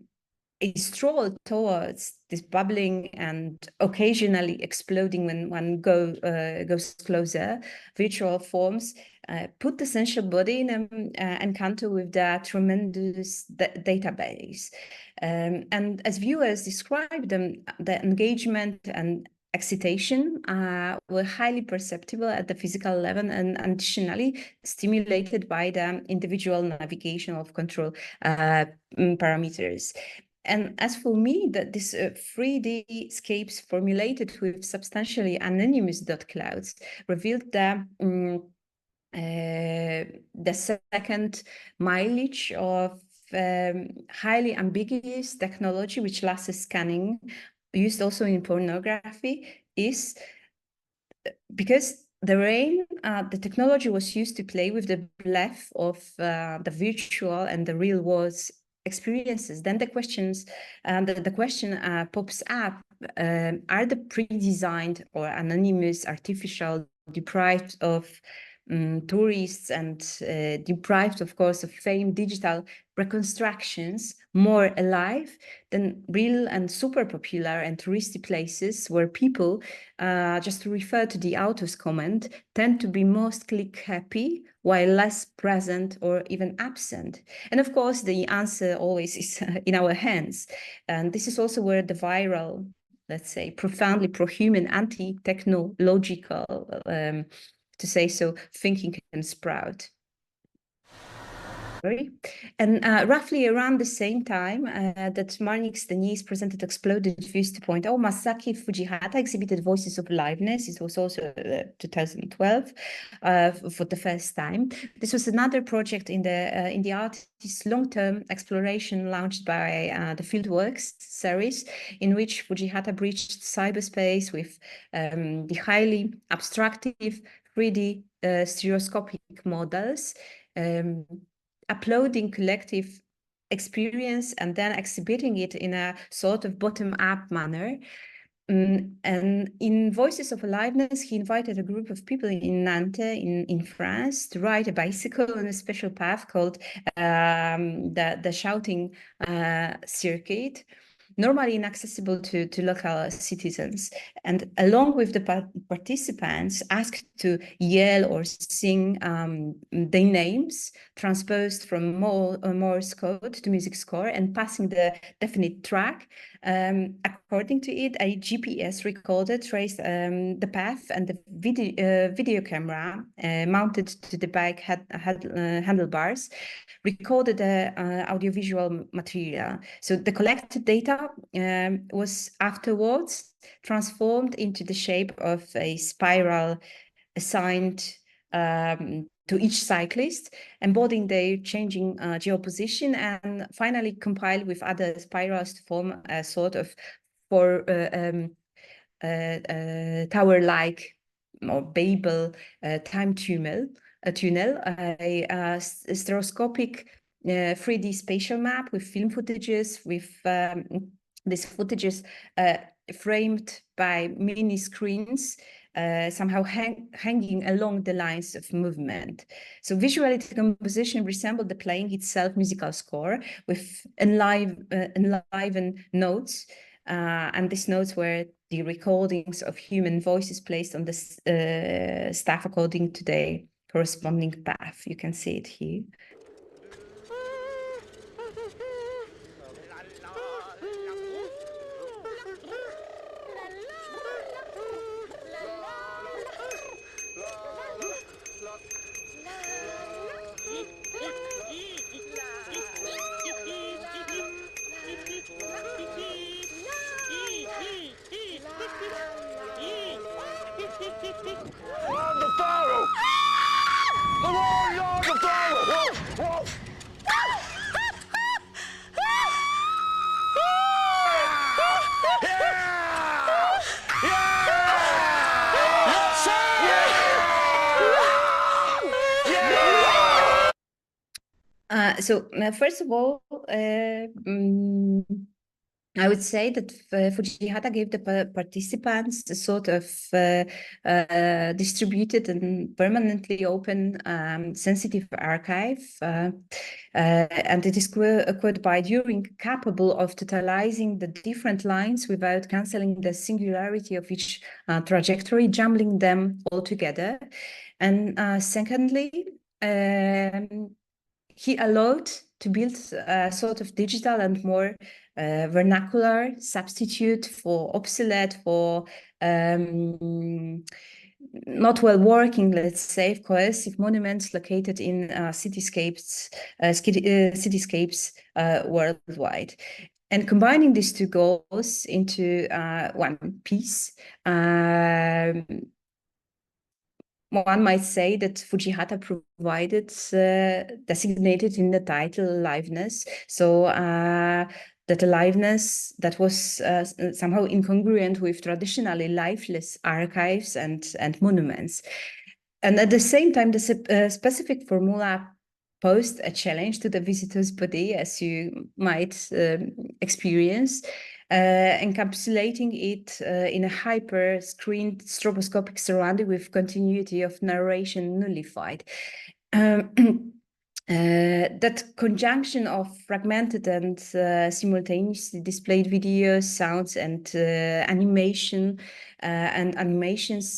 a stroll towards this bubbling and occasionally exploding when one goes closer, virtual forms put the sensual body in an encounter with the tremendous database. And as viewers describe them, the engagement and excitation were highly perceptible at the physical level and additionally stimulated by the individual navigation of control parameters. And as for me, that this 3D scapes formulated with substantially anonymous dot clouds revealed the second mileage of highly ambiguous technology, which laser scanning, used also in pornography, is because the technology was used to play with the breadth of the virtual and the real world experiences. Then the question pops up: are the pre-designed or anonymous artificial deprived of tourists and deprived, of course, of fame digital reconstructions more alive than real and super popular and touristy places where people, just to refer to the author's comment, tend to be most click happy while less present or even absent? And of course, the answer always is in our hands. And this is also where the viral, let's say, profoundly pro-human, anti-technological, to say so, thinking can sprout. And roughly around the same time that Marnix Denise presented Exploded Views 2.0, Masaki Fujihata exhibited Voices of Aliveness. It was also 2012 for the first time. This was another project in the artist's long-term exploration launched by the Fieldworks series, in which Fujihata breached cyberspace with the highly abstractive 3D stereoscopic models, uploading collective experience and then exhibiting it in a sort of bottom-up manner. And in Voices of Aliveness, he invited a group of people in Nantes, in France, to ride a bicycle on a special path called the Shouting Circuit, normally inaccessible to local citizens. And along with the participants, asked to yell or sing their names, transposed from Morse code to music score, and passing the definite track. According to it, a GPS recorder traced the path, and the video camera mounted to the bike handlebars recorded the audiovisual material. So the collected data was afterwards transformed into the shape of a spiral assigned to each cyclist, embodying their changing geoposition, and finally compiled with other spirals to form a sort of tower-like or Babel time tunnel, a stereoscopic 3D spatial map with film footages, with these footages framed by mini screens, somehow hanging along the lines of movement. So visually, the composition resembled the playing itself musical score with enlivened notes, and these notes were the recordings of human voices placed on the staff according to their corresponding path. You can see it here. So first of all, I would say that Fujihata gave the participants a sort of distributed and permanently open sensitive archive, and it is acquired by Turing capable of totalizing the different lines without cancelling the singularity of each trajectory, jumbling them all together. And secondly, he allowed to build a sort of digital and more vernacular substitute for obsolete, for not well working, let's say, cohesive monuments located in cityscapes worldwide. And combining these two goals into one piece, one might say that Fujihata provided, designated in the title, aliveness. So that aliveness that was somehow incongruent with traditionally lifeless archives and monuments. And at the same time, the specific formula posed a challenge to the visitor's body, as you might experience, encapsulating it in a hyper-screened stroboscopic surrounding with continuity of narration nullified. That conjunction of fragmented and simultaneously displayed videos, sounds, and animations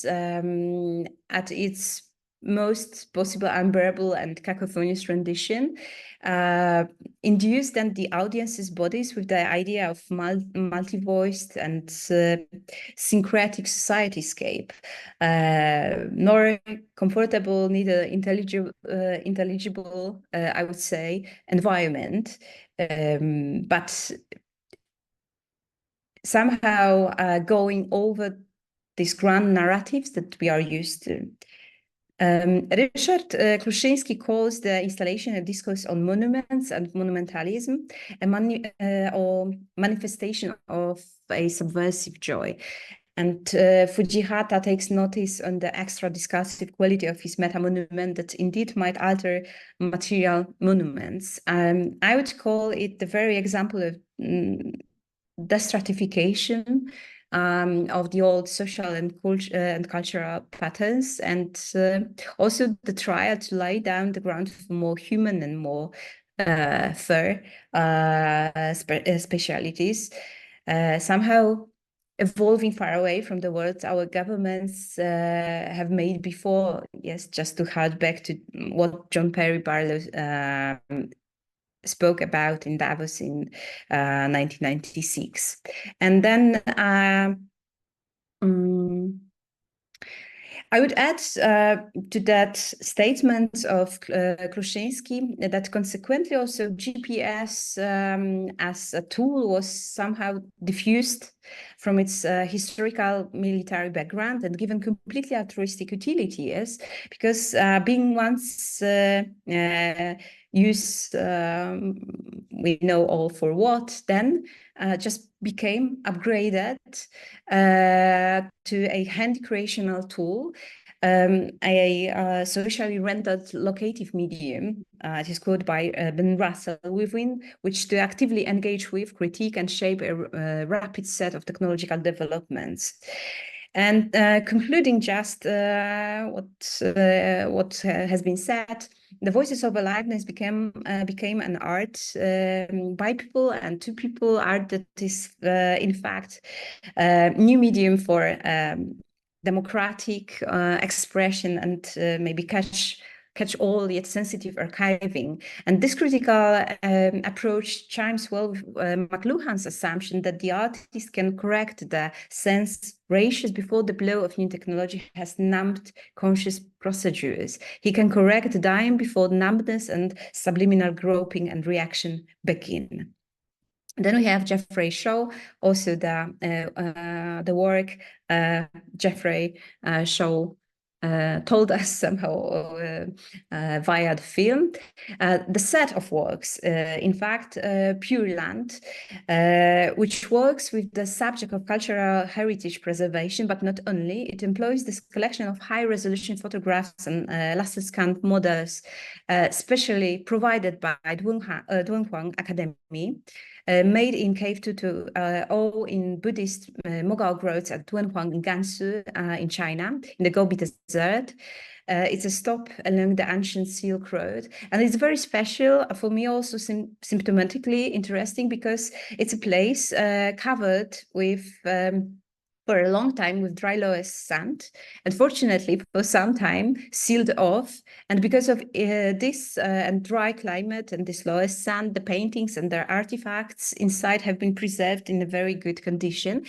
at its most possible unbearable and cacophonous rendition induced then the audience's bodies with the idea of multi-voiced and syncretic societyscape, nor comfortable, neither intelligible, I would say, environment, but somehow going over these grand narratives that we are used to. Richard Kluszyński calls the installation a discourse on monuments and monumentalism, or manifestation of a subversive joy. And Fujihata takes notice on the extra discursive quality of his meta-monument that indeed might alter material monuments. I would call it the very example of destratification of the old social and cultural patterns, and also the trial to lay down the ground for more human and more fair specialities, somehow evolving far away from the words our governments have made before. Yes, just to hark back to what John Perry Barlow spoke about in Davos in 1996. And then I would add to that statement of Kluszyński that consequently also GPS as a tool was somehow diffused from its historical military background and given completely altruistic utility, yes, because being once used, we know all for what, then just became upgraded to a hand creational tool, a socially rendered locative medium, it is called by Ben Russell, within which to actively engage with, critique, and shape a rapid set of technological developments. And concluding just what has been said, the Voices of Aliveness became an art by people and to people, art that is in fact a new medium for democratic expression and maybe catch all yet sensitive archiving. And this critical approach chimes well with McLuhan's assumption that the artist can correct the sense ratios before the blow of new technology has numbed conscious procedures. He can correct dying before numbness and subliminal groping and reaction begin. Then we have Jeffrey Shaw, also the work Jeffrey Shaw told us somehow via the film. The set of works, in fact, Pure Land, which works with the subject of cultural heritage preservation, but not only. It employs this collection of high-resolution photographs and laser-scanned models, specially provided by Dunhuang Academy, made in Cave Tutu, all in Buddhist Mogao groves at Dunhuang in Gansu in China, in the Gobi Desert. It's a stop along the ancient Silk Road. And it's very special for me, also symptomatically interesting, because it's a place covered with for a long time with dry loess sand, and fortunately for some time sealed off. And because of this and dry climate and this loess sand, the paintings and their artifacts inside have been preserved in a very good condition.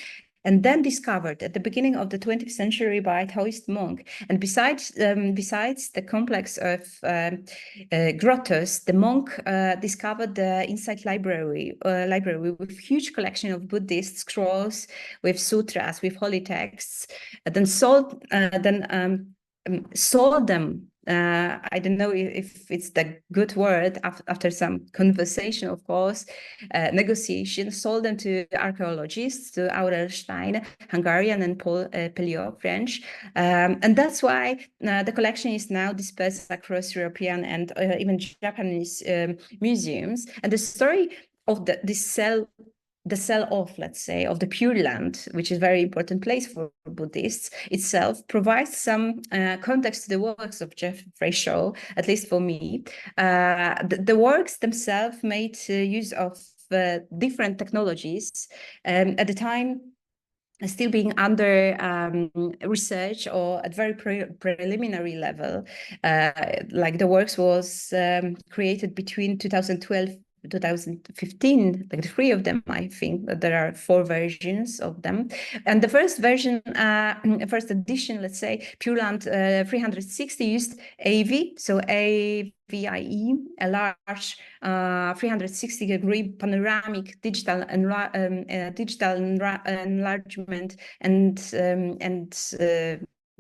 and then discovered at the beginning of the 20th century by a Taoist monk. And besides the complex of grottos, the monk discovered the Insight Library with huge collection of Buddhist scrolls, with sutras, with holy texts, then sold them. I don't know if it's the good word, after some conversation, of course, negotiation, sold them to archaeologists, to Aurel Stein, Hungarian, and Paul Pelliot, French. And that's why the collection is now dispersed across European and even Japanese museums. And the story of the sell-off, let's say, of the Pure Land, which is a very important place for Buddhists itself, provides some context to the works of Jeffrey Shaw, at least for me. The works themselves made use of different technologies. At the time, still being under research or at very preliminary level, like the works was created between 2012 2015, like the three of them. I think that there are 4 versions of them, and the first version, first edition, let's say, Pure Land 360 used AVI, so AVIE, a large 360-degree panoramic digital enlargement and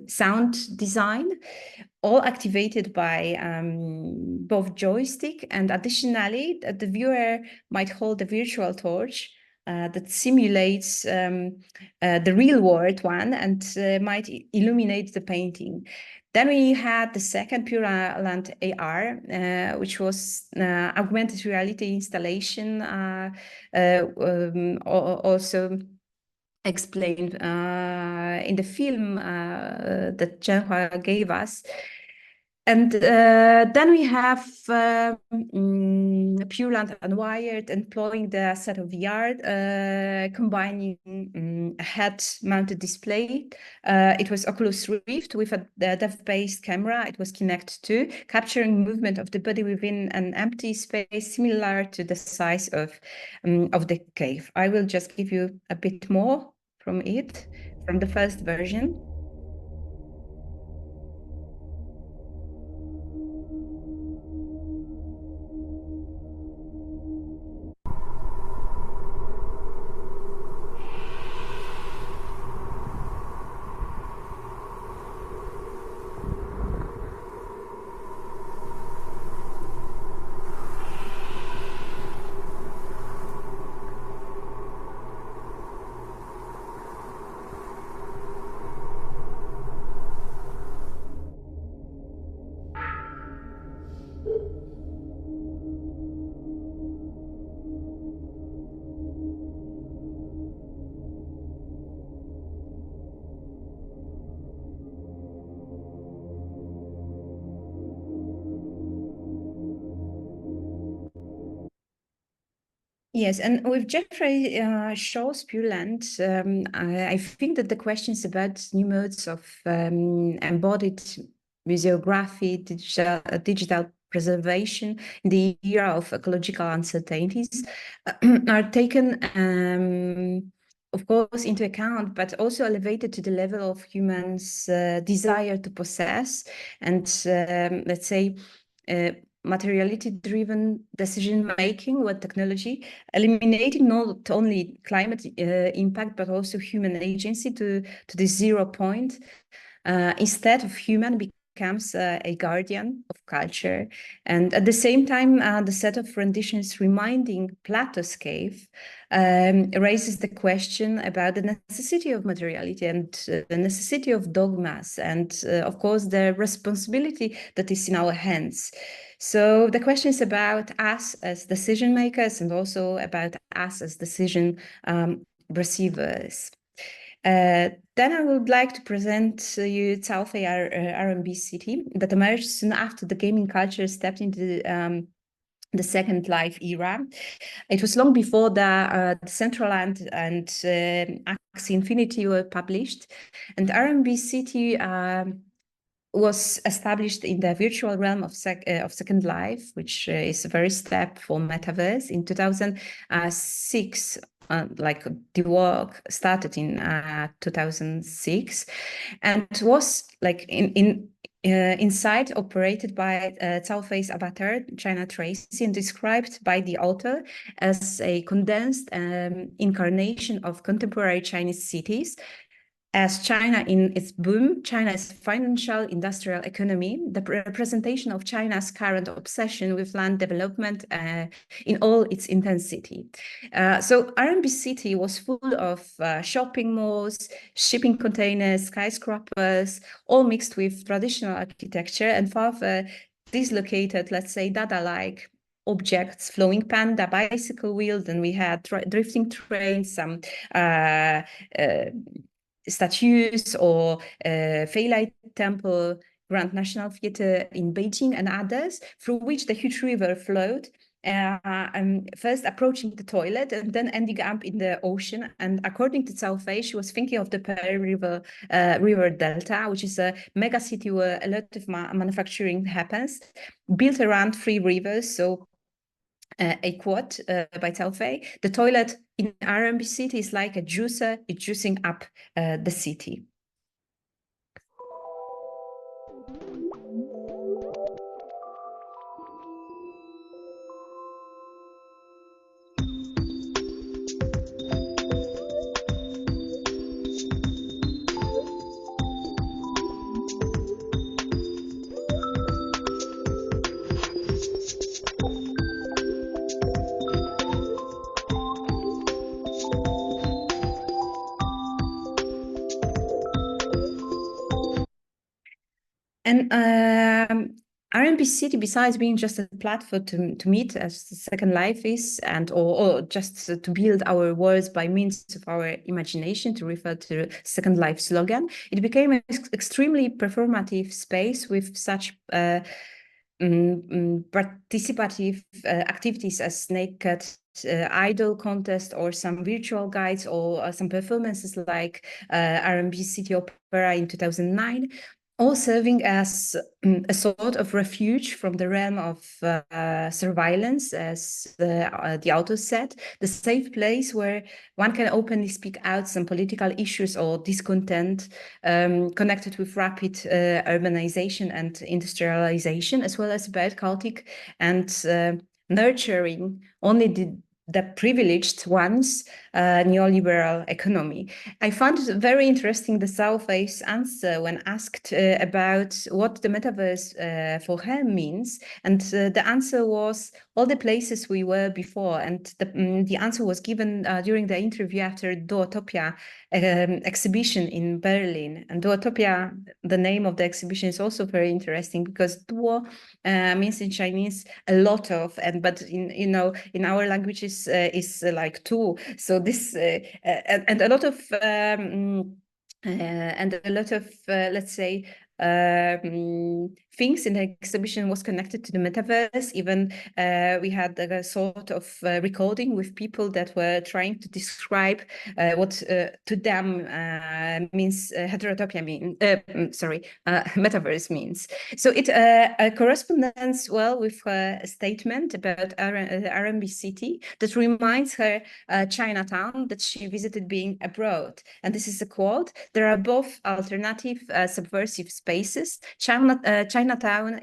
sound design, all activated by both joystick, and additionally, the viewer might hold a virtual torch that simulates the real world one and might illuminate the painting. Then we had the second Pure Land AR, which was augmented reality installation, also explained in the film that Zhenhua gave us. And then we have Pure Land Unwired, employing the set of VR, combining a head-mounted display. It was Oculus Rift with a depth-based camera. It was Kinect 2, capturing movement of the body within an empty space similar to the size of the cave. I will just give you a bit more from it, from the first version. Yes, and with Jeffrey Shaw's Pure Land, I think that the questions about new modes of embodied museography, digital preservation in the era of ecological uncertainties are taken, of course, into account, but also elevated to the level of humans' desire to possess and, let's say, materiality-driven decision-making with technology, eliminating not only climate impact, but also human agency to the 0 point. Instead of human becomes a guardian of culture. And at the same time, the set of renditions reminding Plato's cave raises the question about the necessity of materiality and the necessity of dogmas and, of course, the responsibility that is in our hands. So the question is about us as decision makers and also about us as decision receivers. Then I would like to present you South R&B city that emerged soon after the gaming culture stepped into the Second Life era. It was long before the Decentraland and Axie Infinity were published, and R&B city was established in the virtual realm of Second Life, which is a very step for Metaverse in 2006. like the work started in 2006, and was like inside operated by Zhaofei's avatar, China Tracy, and described by the author as a condensed incarnation of contemporary Chinese cities. As China in its boom, China's financial industrial economy, the representation of China's current obsession with land development in all its intensity. So RMB City was full of shopping malls, shipping containers, skyscrapers, all mixed with traditional architecture and far dislocated, let's say, Dada-like objects, flowing panda, bicycle wheel. Then we had drifting trains, some statues or Feilai Temple, Grand National Theatre in Beijing and others, through which the huge river flowed, first approaching the toilet and then ending up in the ocean. And according to Zhaofei, she was thinking of the Pearl River river delta, which is a mega city where a lot of manufacturing happens, built around 3 rivers. So a quote by Zhaofei: "The toilet in RMB City is like a juicer, it's juicing up the city." And RMB City, besides being just a platform to meet, as Second Life is, and or just to build our worlds by means of our imagination, to refer to Second Life slogan, it became an extremely performative space with such participative activities as naked idol contest, or some virtual guides, or some performances like RMB City Opera in 2009. All serving as a sort of refuge from the realm of surveillance, as the author said, the safe place where one can openly speak out some political issues or discontent connected with rapid urbanization and industrialization, as well as about cultic and nurturing only the privileged ones, neoliberal economy. I found it very interesting the Zhaofei's answer when asked about what the metaverse for her means, and the answer was all the places we were before. And the answer was given during the interview after Duotopia exhibition in Berlin. And Duotopia, the name of the exhibition, is also very interesting because Duo means in Chinese a lot of, but in our languages is like two. So this and a lot of let's say things in the exhibition was connected to the metaverse. Even we had a sort of recording with people that were trying to describe what to them means heterotopia metaverse means. So it corresponds well with a statement about RMB City that reminds her Chinatown that she visited being abroad. And this is a quote: "There are both alternative subversive spaces. Chinatown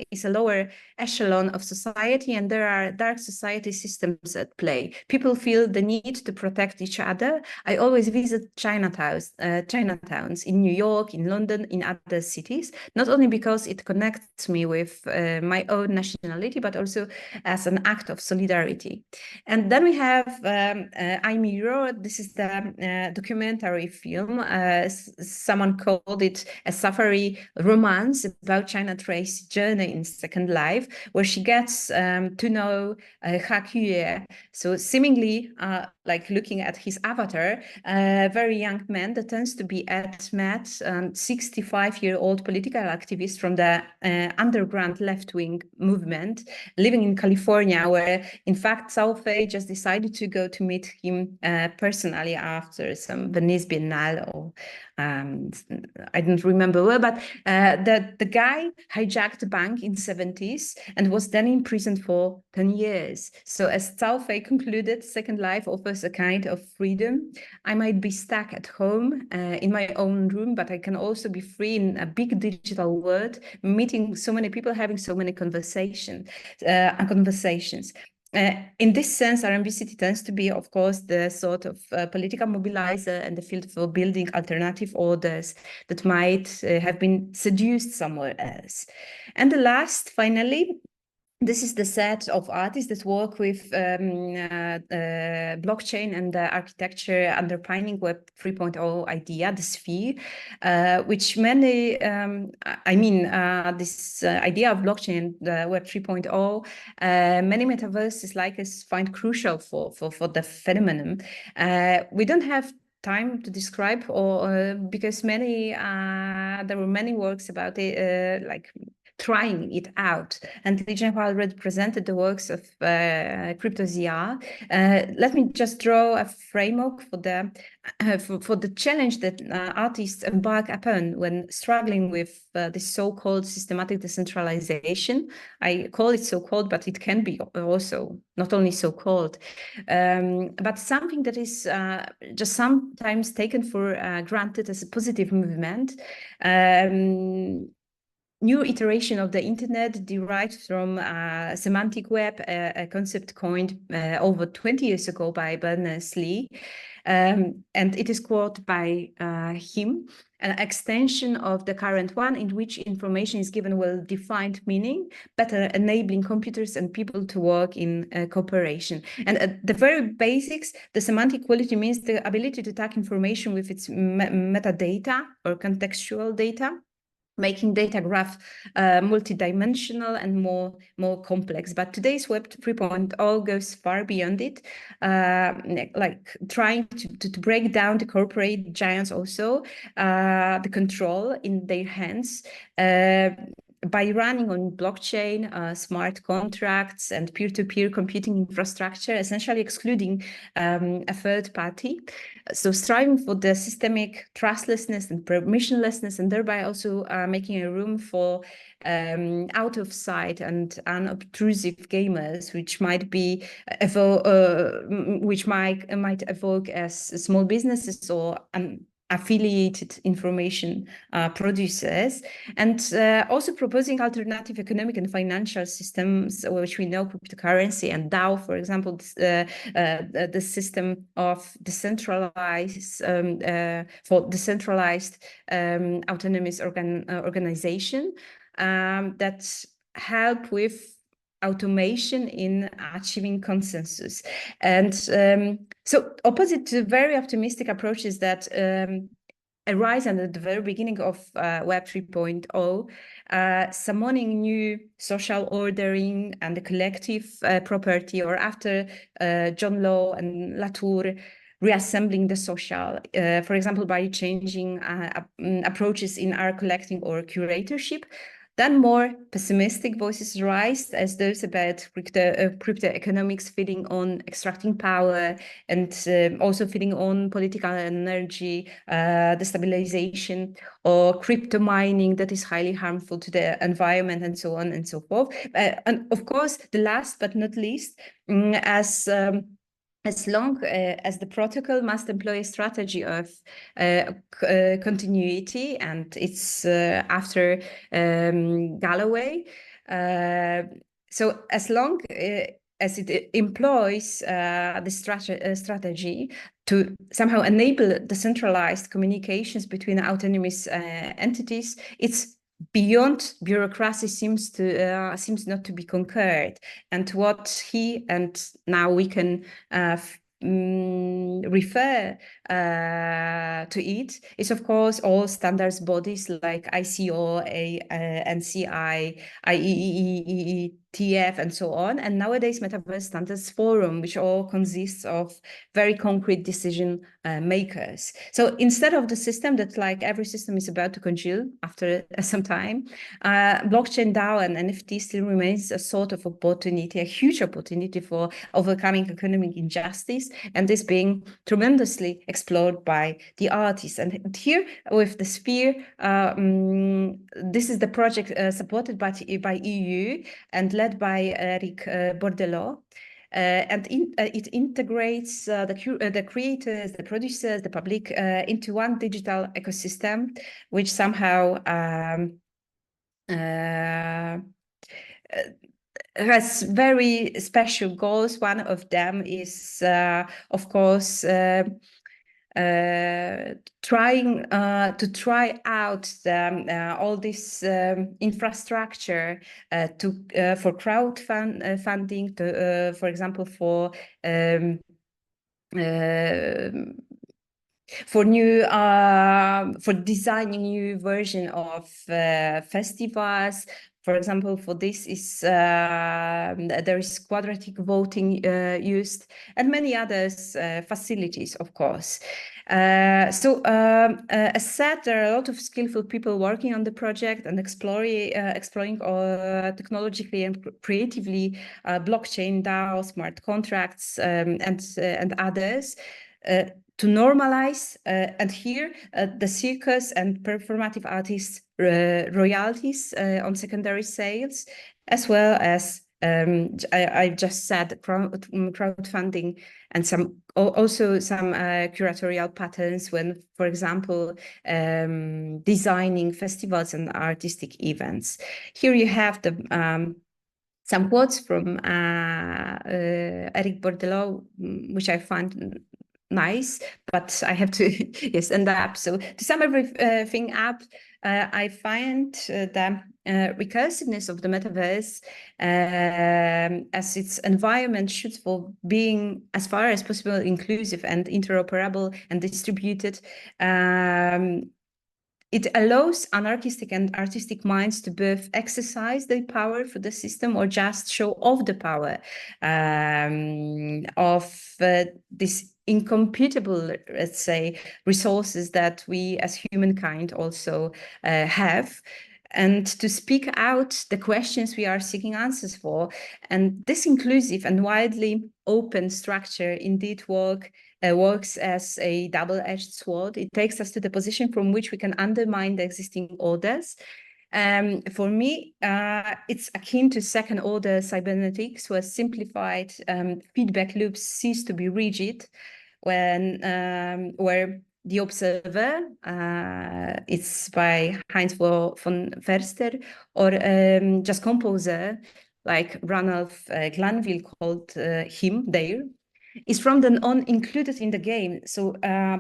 is a lower echelon of society, and there are dark society systems at play. People feel the need to protect each other. I always visit Chinatowns in New York, in London, in other cities, not only because it connects me with my own nationality, but also as an act of solidarity." And then we have I Mirror. This is the documentary film. Someone called it a safari romance about China Tracy's journey in Second Life, where she gets to know Ha Kue. So seemingly, like looking at his avatar, a very young man that turns to be Ed Matt, 65-year-old political activist from the underground left-wing movement, living in California, where in fact Zhaofei just decided to go to meet him personally after some Venice Biennale, or I don't remember well, but The guy hijacked a bank in the 70s and was then imprisoned for 10 years. So as Cao Fei concluded, Second Life offers a kind of freedom. I might be stuck at home in my own room, but I can also be free in a big digital world, meeting so many people, having so many conversations. In this sense, RMB City tends to be, of course, the sort of political mobilizer and the field for building alternative orders that might have been seduced somewhere else. And the last, finally, this is the set of artists that work with blockchain and the architecture underpinning Web 3.0 idea, the sphere, which many, this idea of blockchain, the Web 3.0, many metaverses like us find crucial for the phenomenon. We don't have time to describe, or because there were many works about it, like trying it out. And Li Zhenhua already presented the works of CryptoZR. Let me just draw a framework for the challenge that artists embark upon when struggling with this so-called systematic decentralization. I call it so-called, but it can be also not only so-called, but something that is just sometimes taken for granted as a positive movement. New iteration of the internet derived from semantic web, a concept coined over 20 years ago by Berners-Lee. And it is quoted by him, an extension of the current one in which information is given well-defined meaning, better enabling computers and people to work in cooperation. And at the very basics, the semantic quality means the ability to tag information with its metadata or contextual data, making data graph multidimensional and more complex. But today's Web 3.0 goes far beyond it, like trying to break down the corporate giants also, the control in their hands, by running on blockchain, smart contracts, and peer-to-peer computing infrastructure, essentially excluding a third party. So striving for the systemic trustlessness and permissionlessness, and thereby also making a room for out of sight and unobtrusive gamers, which might be which might evoke as small businesses or affiliated information producers, and also proposing alternative economic and financial systems, which we know cryptocurrency and DAO, for example, the system of decentralized autonomous organization that help with automation in achieving consensus. And so opposite to very optimistic approaches that arise at the very beginning of Web 3.0, summoning new social ordering and the collective property, or after John Law and Latour, reassembling the social, for example, by changing approaches in art collecting or curatorship. Then more pessimistic voices rise, as those about crypto economics feeding on extracting power, and also feeding on political energy, destabilization, or crypto mining that is highly harmful to the environment, and so on and so forth. And of course, the last but not least, as long as the protocol must employ a strategy of continuity, and it's after Galloway. So as long as it employs the strategy to somehow enable decentralized communications between autonomous entities, it's beyond bureaucracy seems not to be conquered. And what he, and now we can refer to it, is of course all standards bodies like ICO, NCI, IEEE, and so on, and nowadays Metaverse Standards Forum, which all consists of very concrete decision makers. So instead of the system that, like every system, is about to congeal after some time, blockchain, DAO, and NFT still remains a sort of opportunity, a huge opportunity for overcoming economic injustice, and this being tremendously explored by the artists. And here with the sphere, this is the project supported by EU and led by Eric Bordelot. And it integrates the creators, the producers, the public into one digital ecosystem, which somehow has very special goals. One of them is, of course, trying to try out all this infrastructure for funding, for example, for designing new version of festivals. For example, for this is there is quadratic voting used, and many others facilities, of course. As said, there are a lot of skillful people working on the project and exploring technologically and creatively blockchain, DAO, smart contracts, and others. To normalize, and here the circus and performative artists royalties on secondary sales, as well as I just said crowdfunding, and also some curatorial patterns when, for example, designing festivals and artistic events. Here you have the some quotes from Eric Bordelot, which I find nice, but I have to end up. So to sum everything up, I find the recursiveness of the metaverse as its environment shoots for being as far as possible inclusive and interoperable and distributed. It allows anarchistic and artistic minds to both exercise their power for the system or just show off the power of this incomputable, let's say, resources that we as humankind also have, and to speak out the questions we are seeking answers for. And this inclusive and widely open structure indeed works as a double-edged sword. It takes us to the position from which we can undermine the existing orders. For me, it's akin to second-order cybernetics, where simplified feedback loops cease to be rigid, where the Observer, it's by Heinz von Förster, or just composer like Ranulph Glanville called him there, is from the non-included in the game. So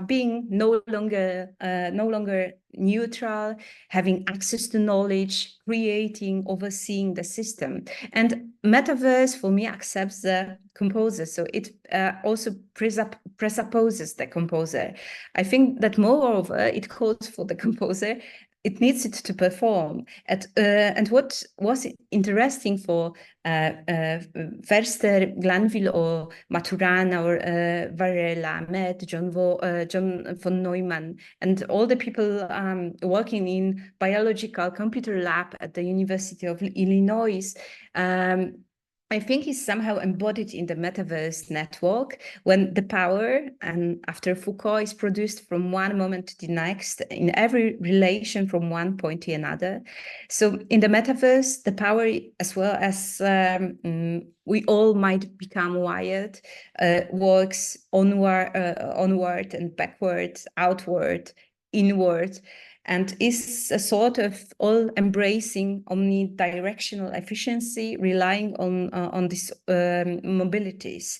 being no longer neutral, having access to knowledge, creating, overseeing the system. And Metaverse, for me, accepts the composer. So it also presupposes the composer. I think that moreover, it calls for the composer. It needs it to perform. And what was interesting for Förster, Glanville, or Maturana, or Varela, Med, John von Neumann, and all the people working in biological computer lab at the University of Illinois, I think is somehow embodied in the metaverse network, when the power, and after Foucault, is produced from one moment to the next in every relation from one point to another. So in the metaverse, the power, as well as we all might become wired, works onward and backward, outward, inward, and is a sort of all-embracing omnidirectional efficiency, relying on these mobilities.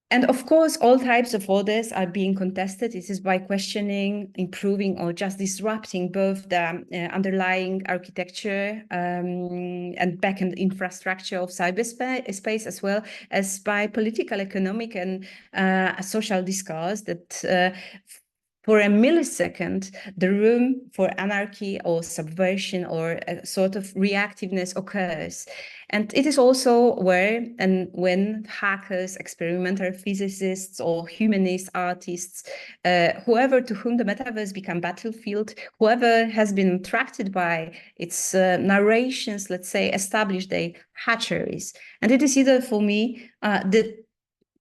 And of course, all types of orders are being contested. This is by questioning, improving, or just disrupting both the underlying architecture and backend infrastructure of cyberspace, as well as by political, economic, and social discourse that for a millisecond, the room for anarchy or subversion or a sort of reactiveness occurs. And it is also where and when hackers, experimental physicists, or humanist artists, whoever to whom the metaverse become battlefield, whoever has been attracted by its narrations, let's say, establish their hatcheries. And it is either, for me,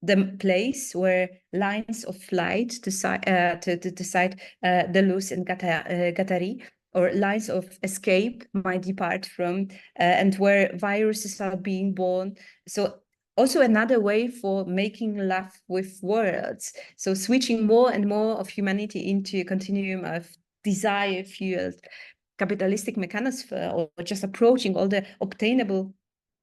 the place where lines of light decide the Luz and Gatari, or lines of escape might depart from, and where viruses are being born. So also another way for making love with worlds. So switching more and more of humanity into a continuum of desire-fueled capitalistic mechanosphere, or just approaching all the obtainable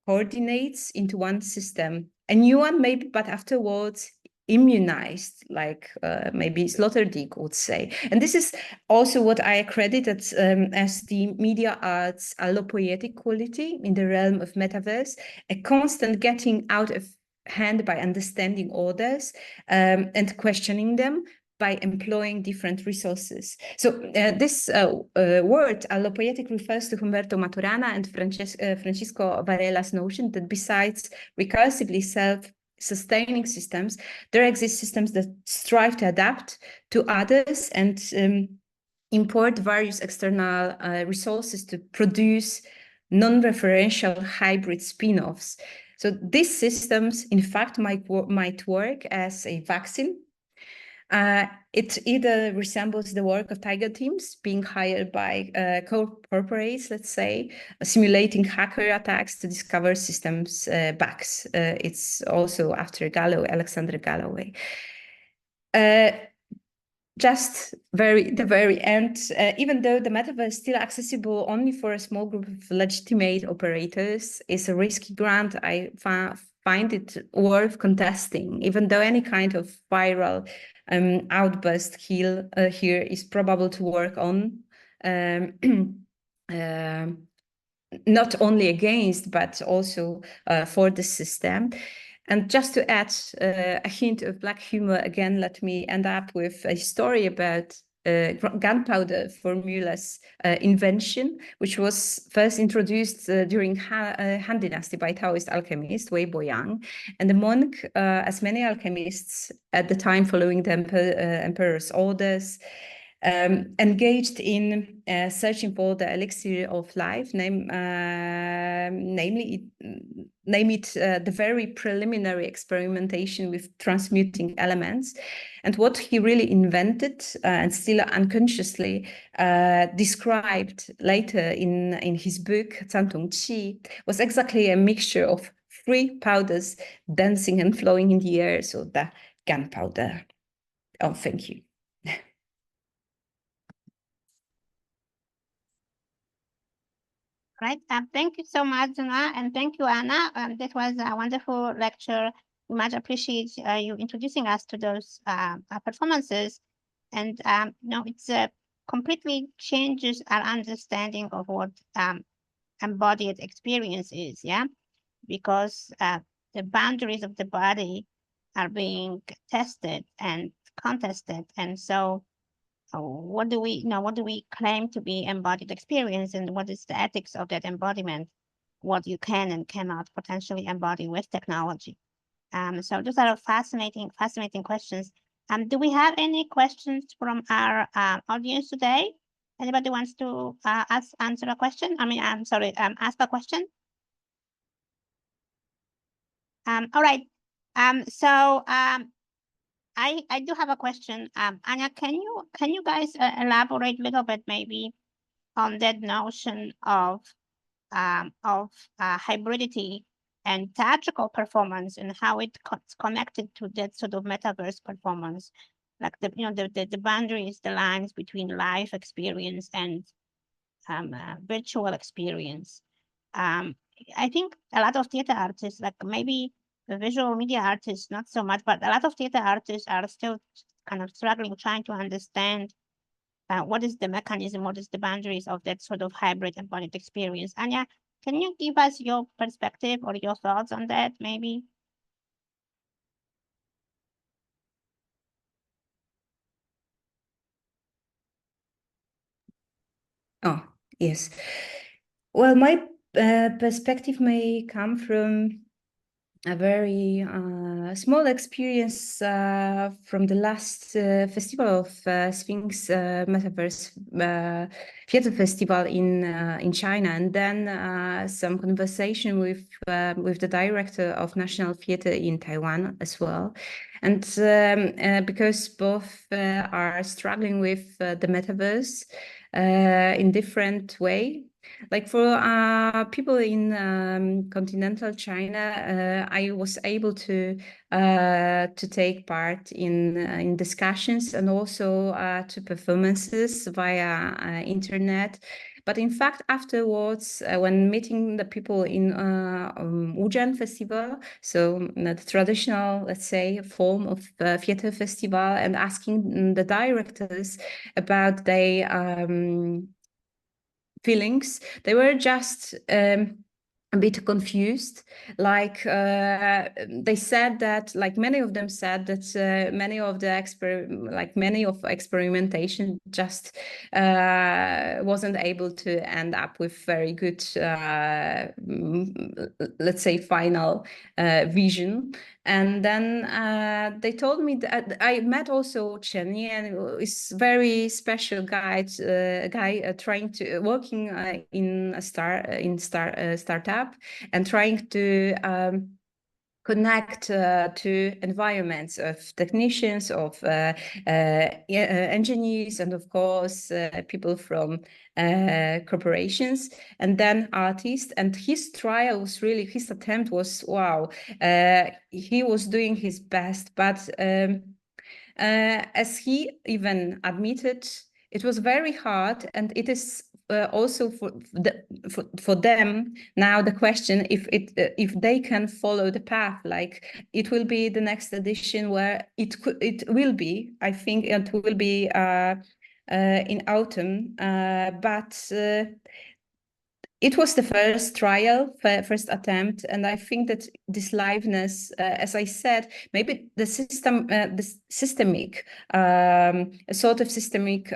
coordinates into one system. A new one maybe, but afterwards immunized, like maybe Sloterdijk would say. And this is also what I accredited as the media arts allopoietic quality in the realm of Metaverse, a constant getting out of hand by understanding orders and questioning them, by employing different resources. So this word allopoietic refers to Humberto Maturana and Francisco Varela's notion that besides recursively self-sustaining systems, there exist systems that strive to adapt to others and import various external resources to produce non-referential hybrid spin-offs. So these systems, in fact, might work as a vaccine. It either resembles the work of tiger teams being hired by corporates, let's say, simulating hacker attacks to discover systems bugs. It's also after Alexander Galloway. Just the very end, even though the metaverse is still accessible only for a small group of legitimate operators, is a risky grant. I find it worth contesting, even though any kind of viral outburst here is probable to work on, not only against, but also for the system. And just to add a hint of black humor, again, let me end up with a story about gunpowder formula's invention, which was first introduced during Han Dynasty by Taoist alchemist Wei Boyang. And the monk, as many alchemists at the time following the emperor's orders, engaged in searching for the elixir of life, namely the very preliminary experimentation with transmuting elements. And what he really invented, and still unconsciously described later in his book, Cantung Qi, was exactly a mixture of three powders dancing and flowing in the air, so the gunpowder. Oh, thank you. Right. Thank you so much, Zuna, and thank you, Anna. That was a wonderful lecture. We much appreciate you introducing us to those performances, and it's completely changes our understanding of what embodied experience is. Yeah, because the boundaries of the body are being tested and contested, and so what do we claim to be embodied experience, and what is the ethics of that embodiment, what you can and cannot potentially embody with technology. So those are fascinating questions. Do we have any questions from our audience today? Anybody wants to answer a question? I'm sorry, ask a question. All right. I do have a question. Anya, can you guys elaborate a little bit maybe on that notion of hybridity and theatrical performance and how it's connected to that sort of metaverse performance, like the boundaries, the lines between live experience and virtual experience. I think a lot of theater artists, like maybe the visual media artists, not so much, but a lot of theater artists are still kind of struggling, trying to understand what is the mechanism, what is the boundaries of that sort of hybrid embodied experience. Anya, can you give us your perspective or your thoughts on that, maybe? Oh, yes. Well, my perspective may come from a very small experience from the last festival of Sphinx Metaverse Theater Festival in China, and then some conversation with the director of National Theater in Taiwan as well. And because both are struggling with the metaverse in different way. Like for people in continental China, I was able to take part in discussions and also to performances via internet. But in fact, afterwards, when meeting the people in Wujian Festival, so the traditional, let's say, form of theater festival, and asking the directors about their feelings, they were just a bit confused. Like they said that, like many of them said that many of experimentation just wasn't able to end up with very good, let's say, final vision. And then they told me that I met also Chen Yan, is very special guy trying to working in a startup and trying to connect to environments of technicians, of engineers, and of course people from corporations, and then artists. And his trial was really, his attempt was, wow, he was doing his best, but as he even admitted, it was very hard, and it is also for them now the question if they can follow the path. Like it will be the next edition where it will be, I think it will be in autumn, but it was the first trial, first attempt, and I think that this liveness, as I said, maybe the systemic, sort of systemic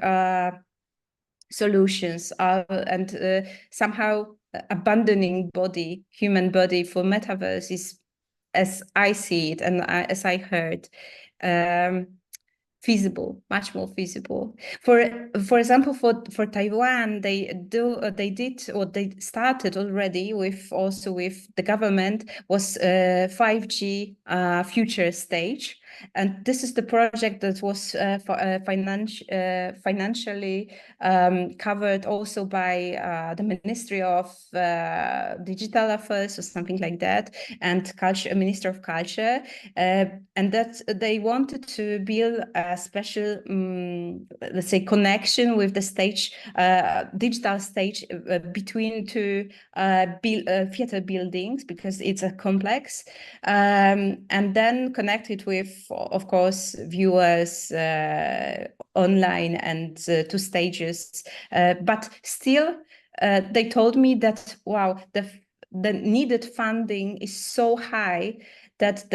solutions and somehow abandoning human body for metaverse is, as I see it and as I heard, feasible, much more feasible. For example, for Taiwan, they started already with the government was 5G future stage. And this is the project that was financially covered also by the Ministry of Digital Affairs or something like that, and Minister of Culture, and that they wanted to build a special, let's say, connection with the stage, digital stage between two theater buildings, because it's a complex, and then connected with, of course, viewers online and to stages. But still, they told me that, wow, the needed funding is so high that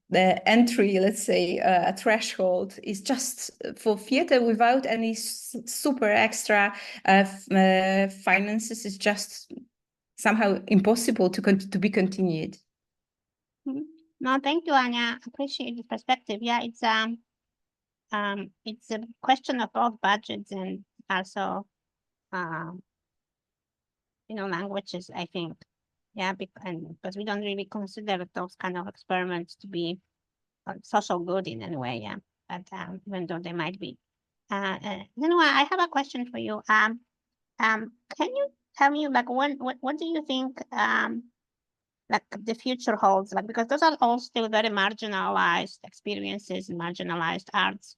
the entry, let's say, a threshold is just for theater without any super extra finances is just somehow impossible to be continued. No, thank you, Anya. Appreciate the perspective. Yeah, it's a question of both budgets and also languages, I think. Yeah, because we don't really consider those kind of experiments to be social good in any way. Yeah, but even though they might be. I have a question for you. Can you tell me, like, what do you think like the future holds? Like, because those are all still very marginalized experiences and marginalized arts.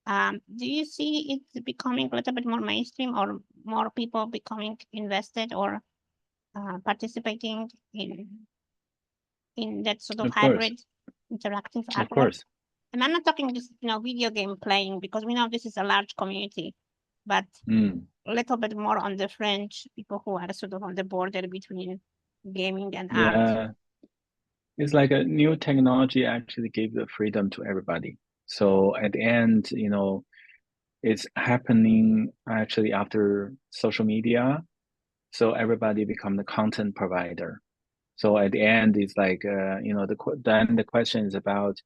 Do you see it becoming a little bit more mainstream, or more people becoming invested or participating in that sort of hybrid interactive artwork? Of course. And I'm not talking just video game playing, because we know this is a large community, but a little bit more on the fringe, people who are sort of on the border between gaming and art. Yeah, it's like a new technology actually gave the freedom to everybody. So at the end, it's happening actually after social media. So everybody become the content provider. So at the end, it's like, then the question is about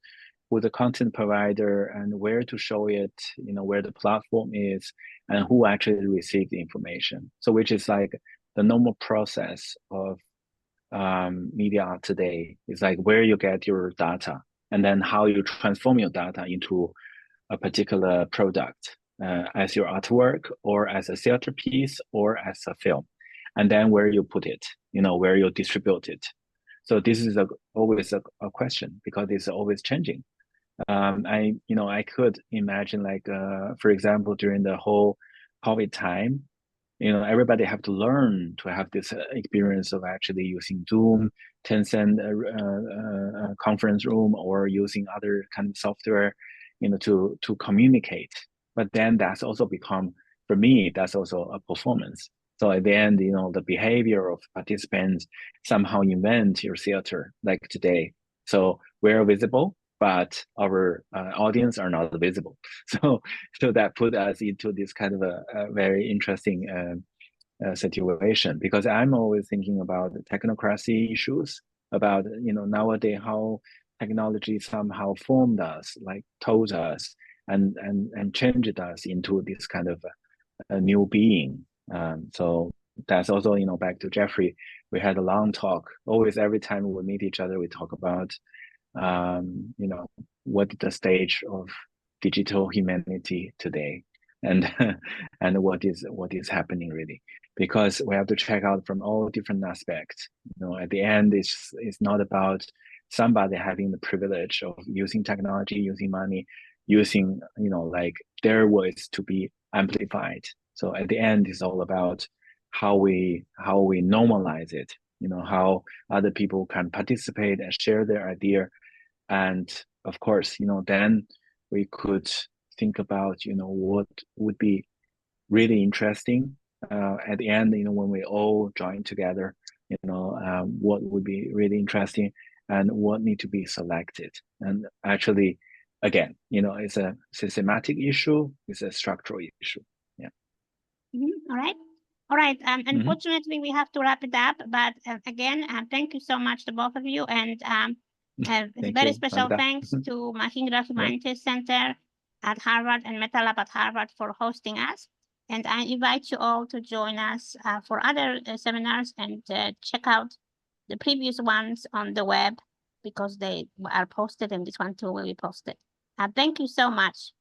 who the content provider and where to show it, where the platform is and who actually receive the information. So which is like the normal process of media art today. Is like where you get your data and then how you transform your data into a particular product as your artwork or as a theater piece or as a film. And then where you put it, where you distribute it. So this is always a question because it's always changing. I could imagine like, for example, during the whole COVID time, everybody have to learn to have this experience of actually using Zoom, Tencent conference room, or using other kind of software, to communicate. But then that's also become, for me, that's also a performance. So at the end, the behavior of participants somehow invent your theater like today. So we're visible, but our audience are not visible. So that put us into this kind of a very interesting situation, because I'm always thinking about the technocracy issues, about nowadays how technology somehow formed us, like told us and changed us into this kind of a new being. So that's also back to Jeffrey. We had a long talk. Always every time we meet each other, we talk about what the stage of digital humanity today, and and what is happening really, because we have to check out from all different aspects. At the end, it's not about somebody having the privilege of using technology, using money, using like their voice to be amplified. So at the end, it's all about how we normalize it. How other people can participate and share their idea, and of course, then we could think about what would be really interesting at the end. When we all join together, what would be really interesting and what need to be selected. And actually, again, it's a systematic issue, it's a structural issue. Yeah. All right. Unfortunately, we have to wrap it up. But again, thank you so much to both of you, and very special thanks to Mahindra Humanities Center at Harvard and MetaLab at Harvard for hosting us. And I invite you all to join us for other seminars, and check out the previous ones on the web, because they are posted, and this one too will be posted. Thank you so much.